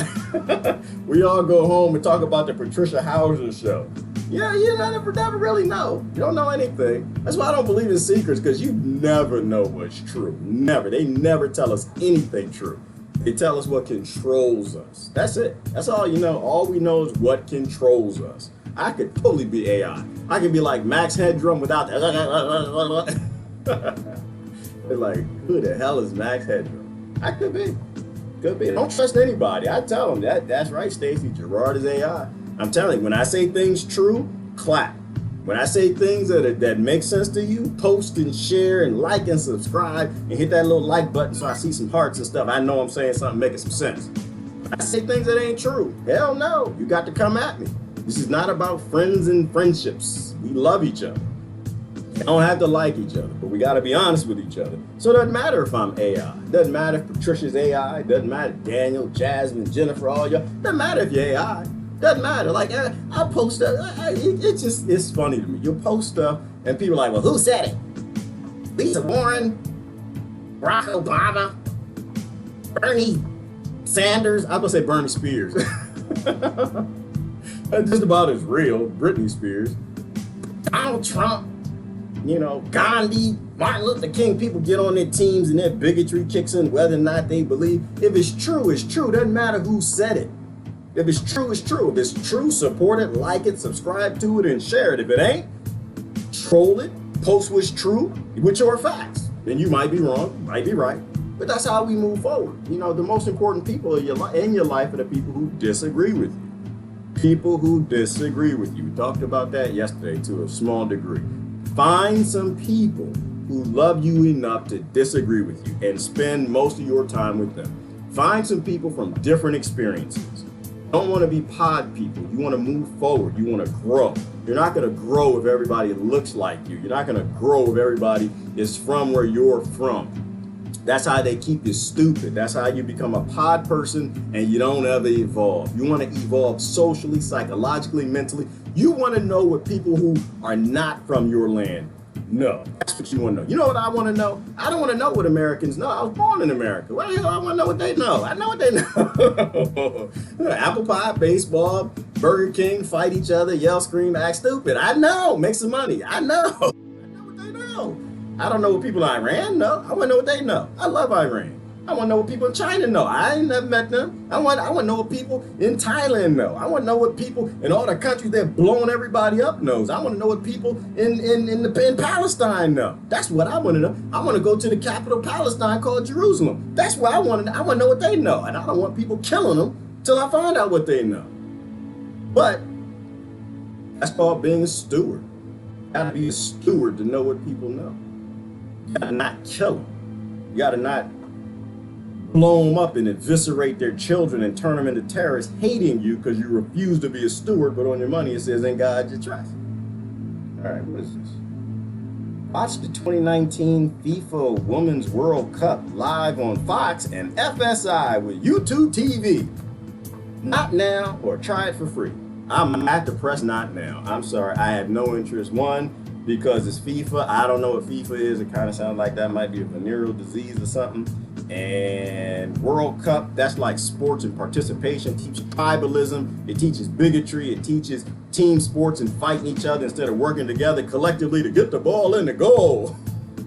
We all go home and talk about the Patricia Hauser show. Yeah, you never really know. You don't know anything. That's why I don't believe in secrets, because you never know what's true. Never. They never tell us anything true. They tell us what controls us. That's it. That's all you know. All we know is what controls us. I could totally be AI. I could be like Max Headroom without that. They're like, who the hell is Max Headroom? I could be. Could be. Don't trust anybody. I tell them that's right, Stacy. Gerard is AI. I'm telling you, when I say things true, clap. When I say things that make sense to you, post and share and like and subscribe and hit that little like button so I see some hearts and stuff. I know I'm saying something making some sense. When I say things that ain't true, hell no. You got to come at me. This is not about friends and friendships. We love each other. We don't have to like each other, but we got to be honest with each other. So it doesn't matter if I'm AI. It doesn't matter if Patricia's AI. It doesn't matter if Daniel, Jasmine, Jennifer, all y'all. It doesn't matter if you're AI. It doesn't matter. Like, I post stuff. It's funny to me. You'll post stuff, and people are like, well, who said it? Lisa Warren, Barack Obama, Bernie Sanders. I was going to say Bernie Spears. That's just about as real. Britney Spears, Donald Trump, you know, Gandhi, Martin Luther King. People get on their teams and their bigotry kicks in whether or not they believe. If it's true, it's true. Doesn't matter who said it. If it's true, it's true. If it's true, support it, like it, subscribe to it, and share it. If it ain't, troll it, post what's true, which are facts. Then you might be wrong, might be right. But that's how we move forward. You know, the most important people in your life are the people who disagree with you. People who disagree with you. We talked about that yesterday to a small degree. Find some people who love you enough to disagree with you and spend most of your time with them. Find some people from different experiences. You don't want to be pod people. You want to move forward. You want to grow. You're not going to grow if everybody looks like you. You're not going to grow if everybody is from where you're from. That's how they keep you stupid. That's how you become a pod person and you don't ever evolve. You want to evolve socially, psychologically, mentally. You want to know what people who are not from your land know. That's what you want to know. You know what I want to know? I don't want to know what Americans know. I was born in America. Well, I want to know what they know. I know what they know. Apple pie, baseball, Burger King, fight each other, yell, scream, act stupid. I know. Make some money. I know. I know what they know. I don't know what people in Iran know. I want to know what they know. I love Iran. I want to know what people in China know. I ain't never met them. I want to know what people in Thailand know. I want to know what people in all the countries that blowing everybody up knows. I want to know what people in Palestine know. That's what I want to know. I want to go to the capital Palestine called Jerusalem. That's what I want to know. I want to know what they know. And I don't want people killing them till I find out what they know. But that's called being a steward. You got to be a steward to know what people know. You got to not kill them. You got to not blow them up and eviscerate their children and turn them into terrorists, hating you because you refuse to be a steward, but on your money it says, "In God you trust." All right, what is this? Watch the 2019 FIFA Women's World Cup live on Fox and FSI with YouTube TV. Not now, or try it for free. I'm at the press not now. I'm sorry, I have no interest. One, because it's FIFA. I don't know what FIFA is. It kind of sounds like that might be a venereal disease or something. And World Cup, that's like sports and participation. It teaches tribalism. It teaches bigotry. It teaches team sports and fighting each other instead of working together collectively to get the ball in the goal.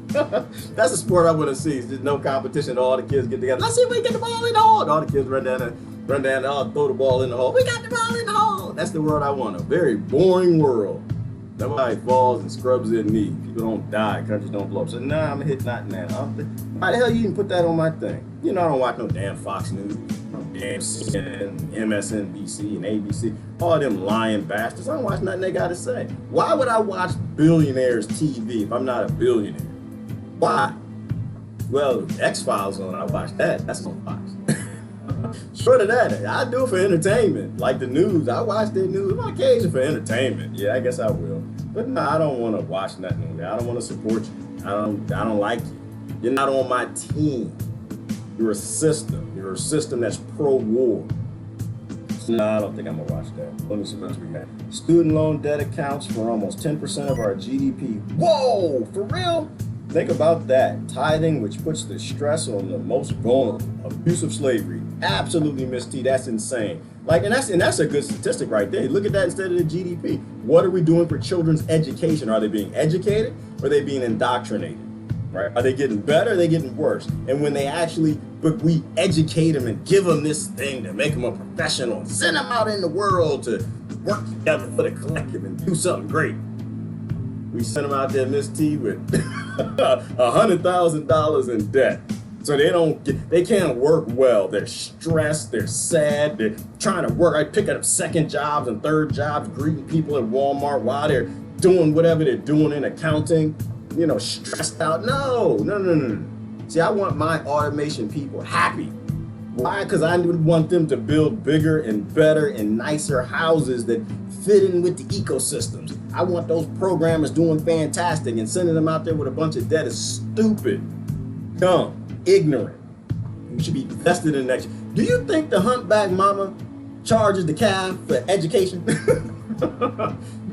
That's a sport I want to see. It's just no competition. All the kids get together. Let's see if we can get the ball in the hole. And all the kids run down and throw the ball in the hole. We got the ball in the hole. That's the world I want. A very boring world. Nobody falls and scrubs their knee. People don't die. Countries don't blow up. So, nah, I'm going to hit not now. Why the hell you even put that on my thing? You know I don't watch no damn Fox News, no damn CNN, MSNBC, and ABC. All them lying bastards. I don't watch nothing they got to say. Why would I watch Billionaires TV if I'm not a billionaire? Why? Well, X-Files on, I watch that. That's on Fox. Short of that, I do it for entertainment. Like the news, I watch the news on occasion for entertainment. Yeah, I guess I will. But no, I don't want to watch nothing. I don't want to support you. I don't like you. You're not on my team. You're a system. You're a system that's pro-war. No, I don't think I'm gonna watch that. Let me see what else we got. Student loan debt accounts for almost 10% of our GDP. Whoa, for real? Think about that. Tithing, which puts the stress on the most vulnerable. Abuse of slavery. Absolutely, Miss T. That's insane. And that's a good statistic right there. Look at that instead of the GDP. What are we doing for children's education? Are they being educated or are they being indoctrinated? Right? Are they getting better? Or are they getting worse? And when we educate them and give them this thing to make them a professional, send them out in the world to work together for the collective and do something great. We send them out there, Miss T, with $100,000 in debt. So they can't work well. They're stressed, they're sad, they're trying to work. I pick up second jobs and third jobs, greeting people at Walmart while they're doing whatever they're doing in accounting, stressed out. No. See, I want my automation people happy. Why? Because I want them to build bigger and better and nicer houses that fit in with the ecosystems. I want those programmers doing fantastic, and sending them out there with a bunch of debt is stupid, dumb, ignorant. You should be invested in next. Do you think the humpback mama charges the calf for education? Do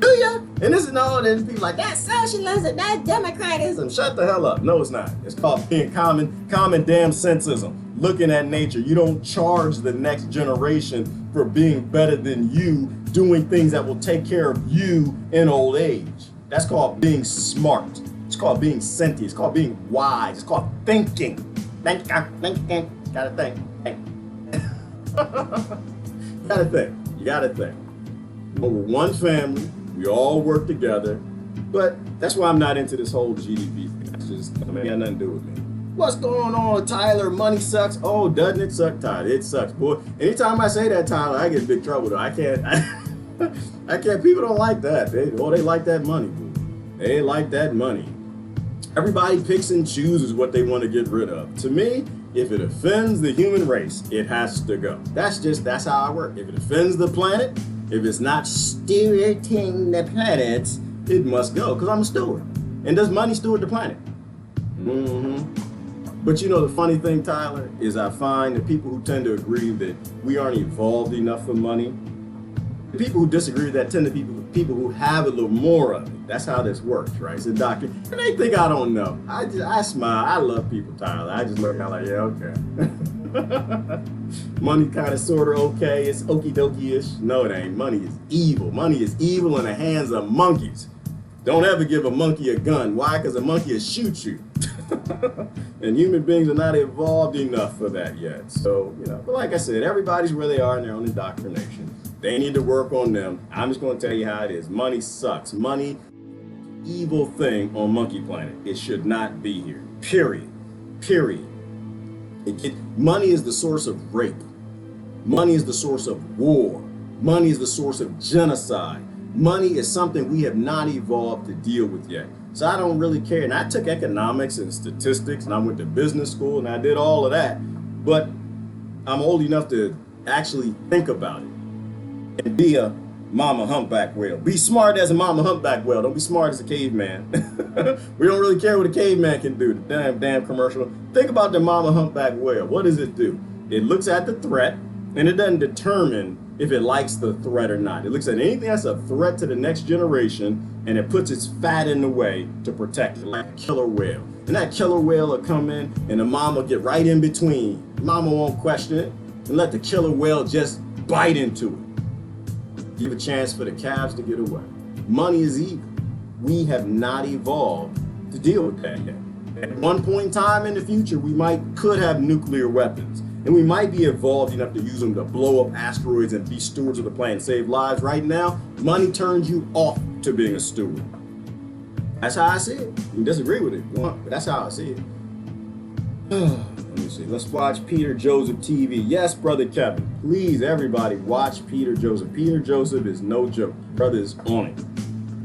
ya? And this is all this people like, that's socialism, that's democratism. Shut the hell up. No, it's not. It's called being common damn sensism. Looking at nature. You don't charge the next generation for being better than you, doing things that will take care of you in old age. That's called being smart. It's called being sentient. It's called being wise. It's called thinking. Thinking. Gotta think. You gotta think. We're one family. We all work together. But that's why I'm not into this whole GDP thing. It's just, it got nothing to do with me. What's going on, Tyler? Money sucks. Oh, doesn't it suck, Tyler? It sucks, boy. Anytime I say that, Tyler, I get in big trouble, though. I can't. People don't like that. They like that money, boy. They like that money. Everybody picks and chooses what they want to get rid of. To me, if it offends the human race, it has to go. That's how I work. If it offends the planet, if it's not stewarding the planet, it must go, because I'm a steward. And does money steward the planet? But you know, the funny thing, Tyler, is I find that people who tend to agree that we aren't evolved enough for money, the people who disagree with that tend to be people who have a little more of it. That's how this works, right? It's a doctrine. And they think I don't know. I smile. I love people, Tyler. I just look out like, yeah, okay. Money kind of sort of okay. It's okie dokie-ish. No, it ain't. Money is evil. Money is evil in the hands of monkeys. Don't ever give a monkey a gun. Why? Because a monkey will shoot you. And human beings are not evolved enough for that yet. So, you know, but like I said, everybody's where they are in their own indoctrination. They need to work on them. I'm just going to tell you how it is. Money sucks. Money, evil thing on Monkey Planet. It should not be here. Period. Period. Money is the source of rape. Money is the source of war. Money is the source of genocide. Money is something we have not evolved to deal with yet. So I don't really care. And I took economics and statistics, and I went to business school, and I did all of that. But I'm old enough to actually think about it and be a mama humpback whale. Be smart as a mama humpback whale. Don't be smart as a caveman. We don't really care what a caveman can do. The damn commercial. Think about the mama humpback whale. What does it do? It looks at the threat, and it doesn't determine if it likes the threat or not. It looks at anything that's a threat to the next generation, and it puts its fat in the way to protect it, like a killer whale. And that killer whale will come in, and the mama will get right in between. Mama won't question it, and let the killer whale just bite into it. Give a chance for the calves to get away. Money is evil. We have not evolved to deal with that yet. At one point in time in the future, we could have nuclear weapons. And we might be evolved enough to use them to blow up asteroids and be stewards of the planet and save lives. Right now, money turns you off to being a steward. That's how I see it. You can disagree with it, but that's how I see it. Let me see. Let's watch Peter Joseph TV. Yes, Brother Kevin. Please, everybody, watch Peter Joseph. Peter Joseph is no joke. Brother is on it.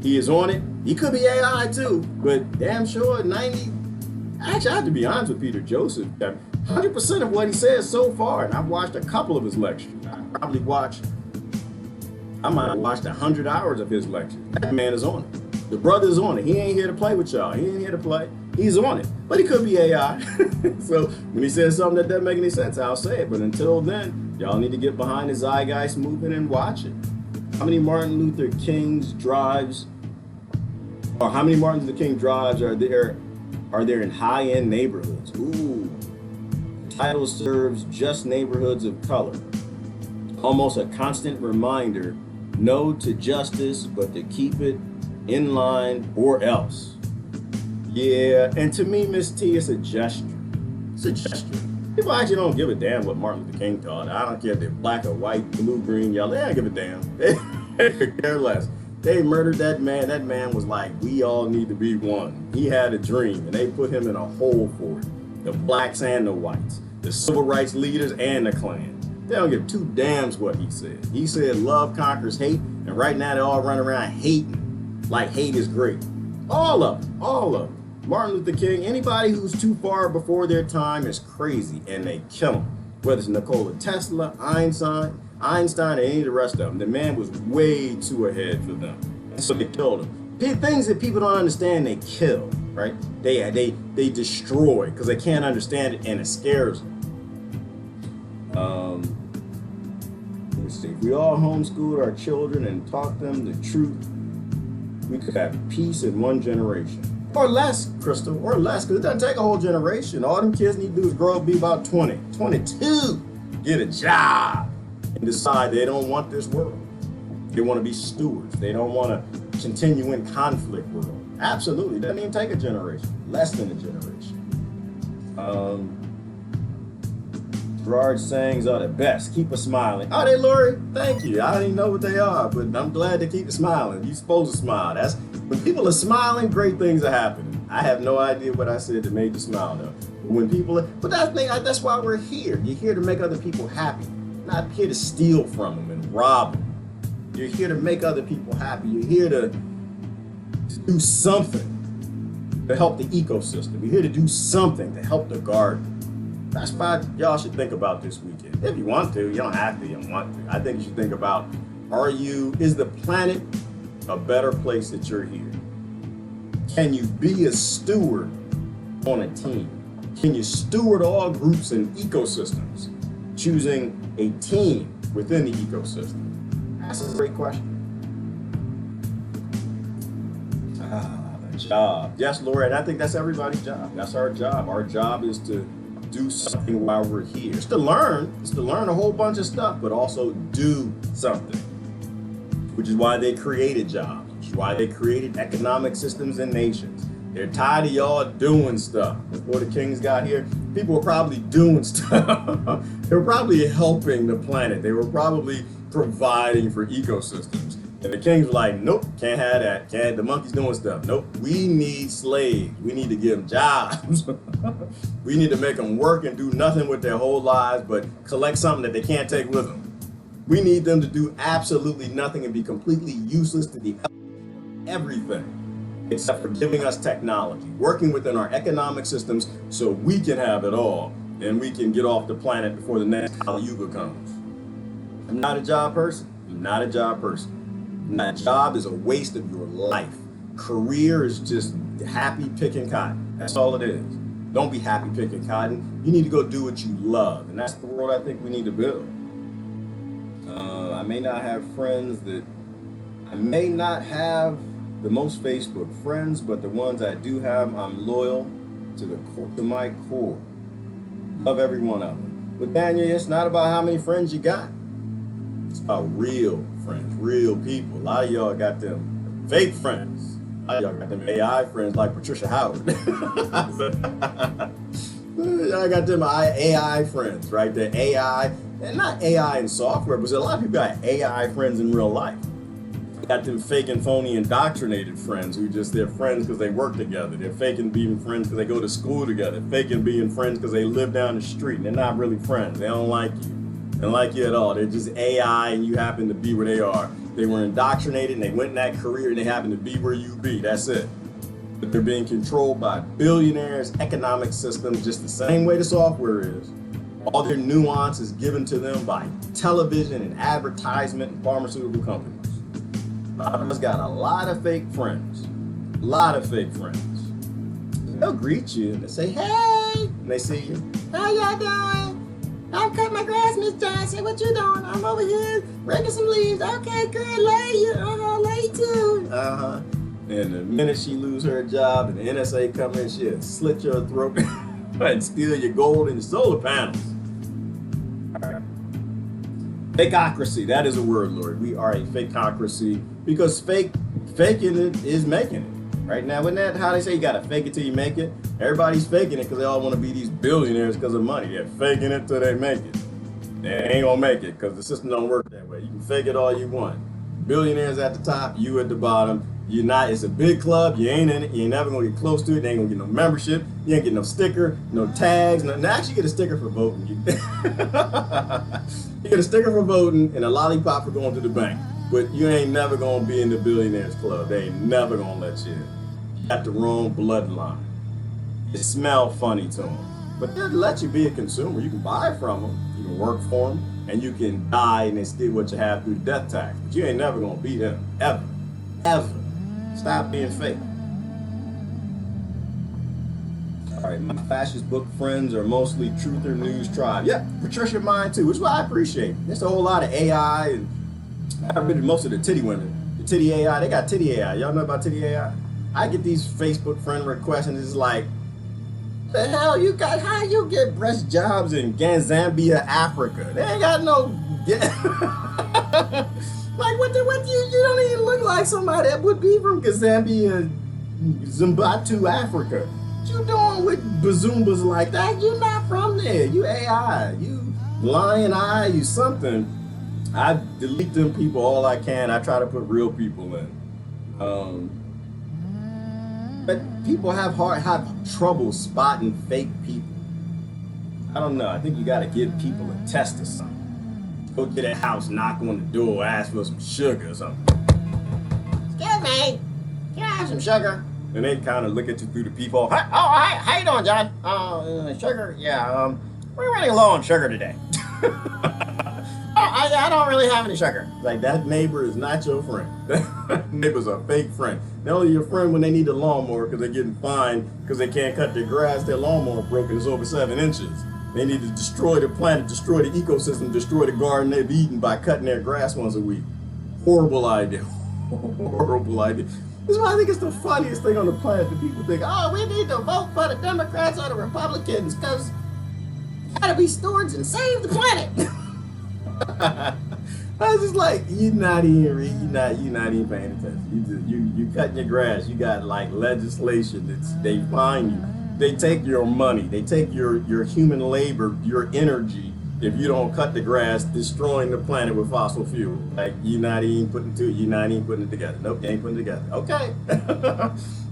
He is on it. He could be AI too, but damn sure 90. Actually, I have to be honest with Peter Joseph. 100% of what he says so far, and I've watched a couple of his lectures. I might have watched 100 hours of his lectures. That man is on it. The brother is on it. He ain't here to play with y'all. He ain't here to play. He's on it. But he could be AI. So when he says something that doesn't make any sense, I'll say it. But until then, y'all need to get behind the Zeitgeist movement and watch it. How many Martin Luther King's drives, or how many Martin Luther King drives are there in high-end neighborhoods? Ooh. Title serves just neighborhoods of color. Almost a constant reminder, no to justice, but to keep it in line or else. Yeah, and to me, Miss T, it's a gesture. It's a gesture. People actually don't give a damn what Martin Luther King taught. I don't care if they're black or white, blue, green, yellow. They don't give a damn. They could care less. They murdered that man. That man was like, we all need to be one. He had a dream, and they put him in a hole for it. The blacks and the whites. The civil rights leaders and the Klan. They don't give two damns what he said. He said love conquers hate, and right now they all run around hating like hate is great. All of them, all of them. Martin Luther King, anybody who's too far before their time is crazy, and they kill him. Whether it's Nikola Tesla, Einstein, or any of the rest of them. The man was way too ahead for them, and so they killed him. Things that people don't understand, they kill, right? They destroy because they can't understand it, and it scares them. Let's see. If we all homeschooled our children and taught them the truth, we could have peace in one generation. Or less, Crystal, or less, because it doesn't take a whole generation. All them kids need to do is grow up, be about 20, 22, get a job, and decide they don't want this world. They want to be stewards. They don't want to continue in conflict world. Absolutely, it doesn't even take a generation, less than a generation. Gerard's sayings are the best. Keep us smiling. Oh, they, Lori? Thank you. I don't even know what they are, but I'm glad to keep it smiling. You're supposed to smile. That's when people are smiling, great things are happening. I have no idea what I said that made you smile though. But when people are, but that's why we're here. You're here to make other people happy. You're not here to steal from them and rob them. You're here to make other people happy. You're here to do something. to help the ecosystem. We're here to do something to help the garden. That's why y'all should think about this weekend. If you want to, you don't have to, you don't want to. I think you should think about, is the planet a better place that you're here? Can you be a steward on a team? Can you steward all groups and ecosystems, choosing a team within the ecosystem? That's a great question. The job. Yes, Lord, and I think that's everybody's job. That's our job. Our job is to do something while we're here. It's to learn a whole bunch of stuff, but also do something, which is why they created jobs, which is why they created economic systems and nations. They're tired of y'all doing stuff. Before the kings got here, people were probably doing stuff. They were probably helping the planet. They were probably providing for ecosystems. And the kings were like, nope, can't have that. The monkey's doing stuff. Nope, we need slaves. We need to give them jobs. We need to make them work and do nothing with their whole lives but collect something that they can't take with them. We need them to do absolutely nothing and be completely useless to the everything except for giving us technology, working within our economic systems so we can have it all and we can get off the planet before the next Kali Yuga comes. I'm not a job person. I'm not a job person. My job is a waste of your life. Career is just happy picking cotton. That's all it is. Don't be happy picking cotton. You need to go do what you love. And that's the world I think we need to build. I may not have the most Facebook friends, but the ones I do have, I'm loyal to my core. Love every one of them. But Daniel, it's not about how many friends you got. It's about real friends, real people. A lot of y'all got them fake friends. A lot of y'all got them AI friends like Patricia Howard. Y'all got them AI friends, right? The AI, and not AI in software, but a lot of people got AI friends in real life. Got them fake and phony indoctrinated friends who just, they're friends because they work together. They're faking being friends because they go to school together. Faking being friends because they live down the street and they're not really friends. They don't like you. They don't like you at all. They're just AI and you happen to be where they are. They were indoctrinated and they went in that career and they happen to be where you be. That's it. But they're being controlled by billionaires, economic systems, just the same way the software is. All their nuance is given to them by television and advertisement and pharmaceutical companies. A lot of us got a lot of fake friends. A lot of fake friends. They'll greet you and they say, hey, and they see you. How y'all doing? I'm cutting my grass, Miss Johnson. What you doing? I'm over here raking some leaves. Okay, good. Lay you. Lay too. And the minute she lose her job and the NSA come in, she'll slit your throat and steal your gold and your solar panels. All right. Fakeocracy, that is a word, Lord. We are a fakeocracy because faking it is making it. Right now, isn't that how they say you gotta fake it till you make it? Everybody's faking it because they all want to be these billionaires because of money. They're faking it till they make it. They ain't gonna make it because the system don't work that way. You can fake it all you want. Billionaires at the top, you at the bottom. You're not, it's a big club, you ain't in it, you ain't never gonna get close to it, you ain't gonna get no membership, you ain't get no sticker, no tags, no, actually you get a sticker for voting. You get a sticker for voting and a lollipop for going to the bank. But you ain't never gonna be in the billionaires club. They ain't never gonna let you in. You got the wrong bloodline. It smell funny to them. But they'll let you be a consumer. You can buy from them, you can work for them, and you can die and they steal what you have through death tax. But you ain't never gonna be them, ever, ever. Stop being fake. All right, my fascist book friends are mostly Truth or News Tribe. Yeah, Patricia mine too, which is what I appreciate. There's a whole lot of AI, and I've been to most of the titty women. The titty AI, they got titty AI. Y'all know about titty AI? I get these Facebook friend requests and it's like, the hell you got, how you get breast jobs in Zambia, Africa? They ain't got no, like what you don't even look like somebody that would be from Zambia, Zimbabwe, Africa. What you doing with bazoombas like that? You're not from there. You AI, you lion eye, you something. I delete them people all I can. I try to put real people in. But people have trouble spotting fake people. I don't know. I think you got to give people a test or something. Go to their house, knock on the door, ask for some sugar or something. Excuse me, can I have some sugar? And they kind of look at you through the peephole. Hi, how you doing, John? Sugar? Yeah, we're running low on sugar today. I don't really have any sugar. Like, that neighbor is not your friend. That neighbor's a fake friend. They're only your friend when they need a lawnmower because they're getting fined because they can't cut their grass. Their lawnmower broken. It's over 7 inches. They need to destroy the planet, destroy the ecosystem, destroy the garden they've eaten by cutting their grass once a week. Horrible idea. Horrible idea. This is why I think it's the funniest thing on the planet that people think, oh, we need to vote for the Democrats or the Republicans because we gotta be stewards and save the planet. I was just like, you're not even paying attention. You cutting your grass. You got like legislation they fine you. They take your money. They take your human labor, your energy. If you don't cut the grass, destroying the planet with fossil fuel. Like, you're not even putting it together. Nope, you ain't putting it together. Okay.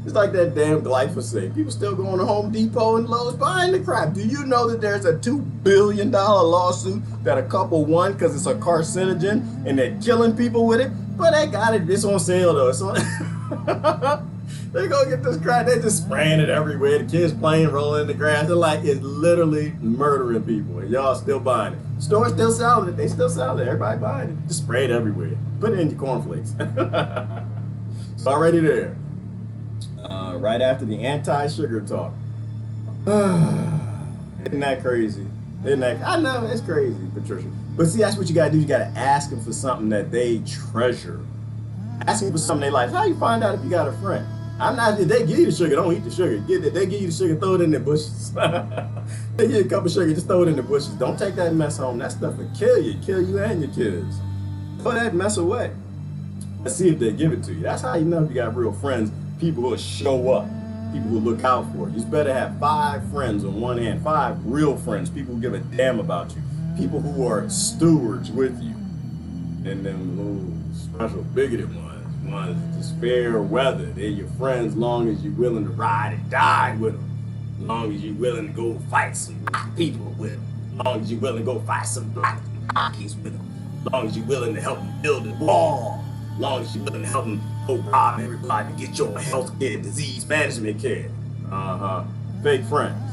It's like that damn glyphosate. People still going to Home Depot and Lowe's buying the crap. Do you know that there's a $2 billion lawsuit that a couple won because it's a carcinogen and they're killing people with it? But they got it. It's on sale though. It's on. They go get this crap. They just spraying it everywhere. The kids playing, rolling in the grass. They're like, it's literally murdering people. And y'all still buying it. Stores still selling it. They still sell it. Everybody buying it. Just spray it everywhere. Put it in your cornflakes. It's already there. Right after the anti-sugar talk. Isn't that crazy? I know, it's crazy, Patricia. But see, that's what you gotta do. You gotta ask them for something that they treasure. Ask them for something they like. How you find out if you got a friend? If they give you the sugar, don't eat the sugar. They give you the sugar, throw it in the bushes. They give you a cup of sugar, just throw it in the bushes. Don't take that mess home. That stuff will kill you and your kids. Throw that mess away. Let's see if they give it to you. That's how you know if you got real friends. People who will show up. People who look out for you. You better have 5 friends on one hand. 5 real friends. People who give a damn about you. People who are stewards with you. And them little special bigoted ones. Ones that just fair weather. They're your friends long as you're willing to ride and die with them. Long as you're willing to go fight some black people with them. Long as you're willing to go fight some black monkeys with them. Long as you're willing to help them build a wall. Long as you're willing to help them go rob everybody to get your health care, disease management care. Fake friends.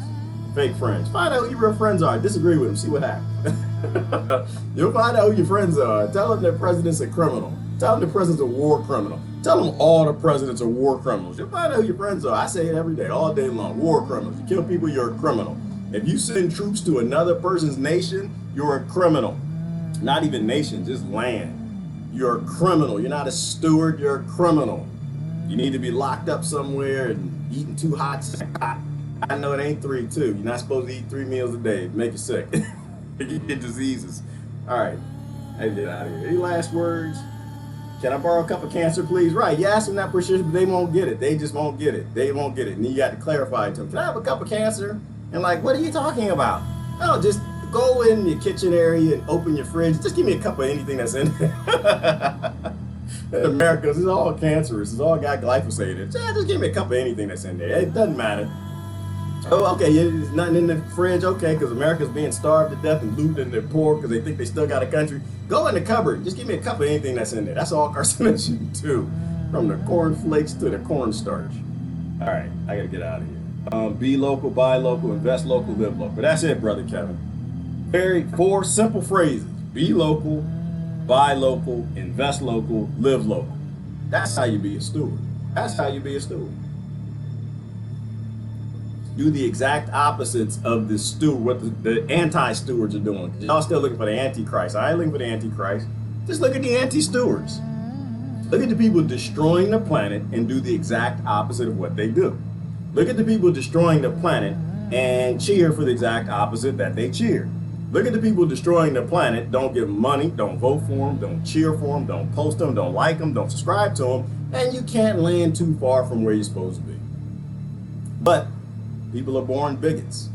Fake friends. Find out who your real friends are. Disagree with them. See what happens. You'll find out who your friends are. Tell them their president's a criminal. Tell them the president's a war criminal. Tell them all the presidents are war criminals. You'll find out who your friends are. I say it every day, all day long. War criminals. You kill people, you're a criminal. If you send troops to another person's nation, you're a criminal. Not even nation, just land. You're a criminal. You're not a steward, you're a criminal. You need to be locked up somewhere and eating too hot. I know it ain't 3 too. You're not supposed to eat 3 meals a day. Make you sick. You get diseases. All right, I get out of here. Any last words? Can I borrow a cup of cancer, please? Right, you ask them that person, but they won't get it. They just won't get it. They won't get it. And you got to clarify it to them. Can I have a cup of cancer? And like, what are you talking about? Oh, just go in your kitchen area and open your fridge. Just give me a cup of anything that's in there. In America, this is all cancerous. It's all got glyphosate in it. Just give me a cup of anything that's in there. It doesn't matter. Oh, okay, there's nothing in the fridge, okay, because America's being starved to death and looted and they're poor because they think they still got a country. Go in the cupboard, just give me a cup of anything that's in there. That's all carcinogen too, from the cornflakes to the cornstarch. All right, I gotta get out of here. Be local, buy local, invest local, live local. That's it, Brother Kevin. 4 simple phrases. Be local, buy local, invest local, live local. That's how you be a steward. That's how you be a steward. Do the exact opposites of the what the anti-stewards are doing. Y'all still looking for the antichrist. I ain't looking for the antichrist. Just look at the anti-stewards. Look at the people destroying the planet and do the exact opposite of what they do. Look at the people destroying the planet and cheer for the exact opposite that they cheer. Look at the people destroying the planet, don't give them money, don't vote for them, don't cheer for them, don't post them, don't like them, don't subscribe to them, and you can't land too far from where you're supposed to be. But people are born bigots.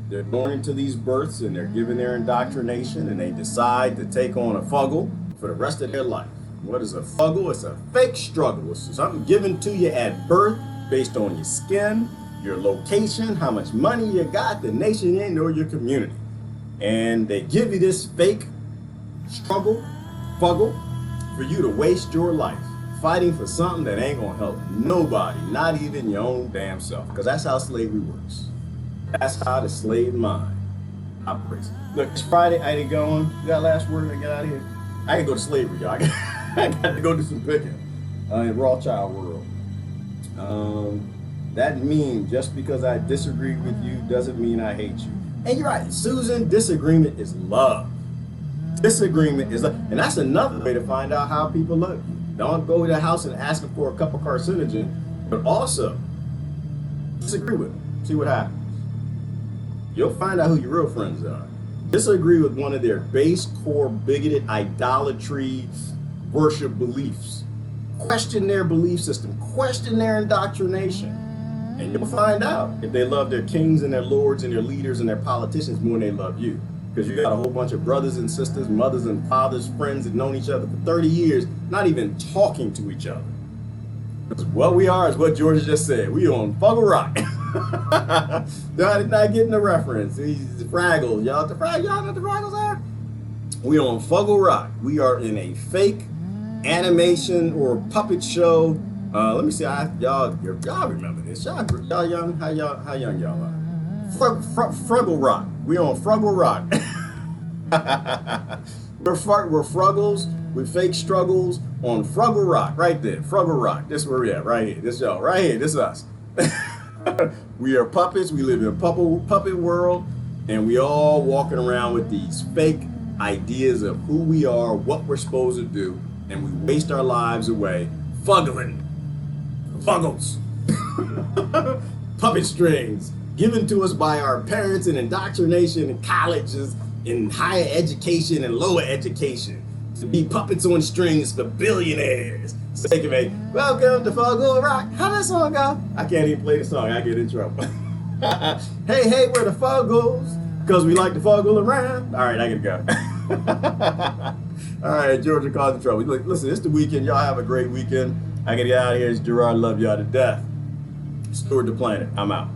They're born into these births and they're given their indoctrination and they decide to take on a fuggle for the rest of their life. What is a fuggle? It's a fake struggle. It's something given to you at birth based on your skin, your location, how much money you got, the nation you're in, or your community. And they give you this fake struggle, fuggle, for you to waste your life. fighting for something that ain't gonna help nobody, not even your own damn self, because that's how slavery works. That's how the slave mind operates. Look, it's Friday, I ain't going. You got last word to get out of here? I can go to slavery, y'all. I got to go do some picking in Rothschild world. That means just because I disagree with you doesn't mean I hate you. And you're right, Susan, disagreement is love. Disagreement is love. And that's another way to find out how people love you. Don't go to the house and ask them for a cup of carcinogen, but also disagree with them. See what happens. You'll find out who your real friends are. Disagree with one of their base, core, bigoted, idolatry, worship beliefs. Question their belief system. Question their indoctrination. And you'll find out if they love their kings and their lords and their leaders and their politicians more than they love you. Because you got a whole bunch of brothers and sisters, mothers and fathers, friends that known each other for 30 years, not even talking to each other. Because what we are is what Georgia just said. We on Fuggle Rock. Y'all not getting the reference. He's Fraggles. Y'all know what the Fraggles are? We on Fuggle Rock. We are in a fake animation or puppet show. Let me see. Y'all remember this? Y'all young? How young y'all are? Fruggle Rock. We on Fruggle Rock. we're Fruggles with fake struggles on Fruggle Rock. Right there. Fruggle Rock. This is where we at. Right here. This y'all. Right here. This is us. We are puppets. We live in a puppet world, and we all walking around with these fake ideas of who we are, what we're supposed to do, and we waste our lives away fuggling. Fuggles. Puppet strings given to us by our parents in indoctrination in colleges, in higher education and lower education, to be puppets on strings for billionaires. So they can make, welcome to Fuggle Rock. How that song go? I can't even play the song, I get in trouble. Hey, we're the Fuggles, because we like to fuggle around. All right, I gotta go. All right, Georgia causing trouble. Listen, it's the weekend. Y'all have a great weekend. I gotta get out of here. It's Gerard. Love y'all to death. Steward the planet. I'm out.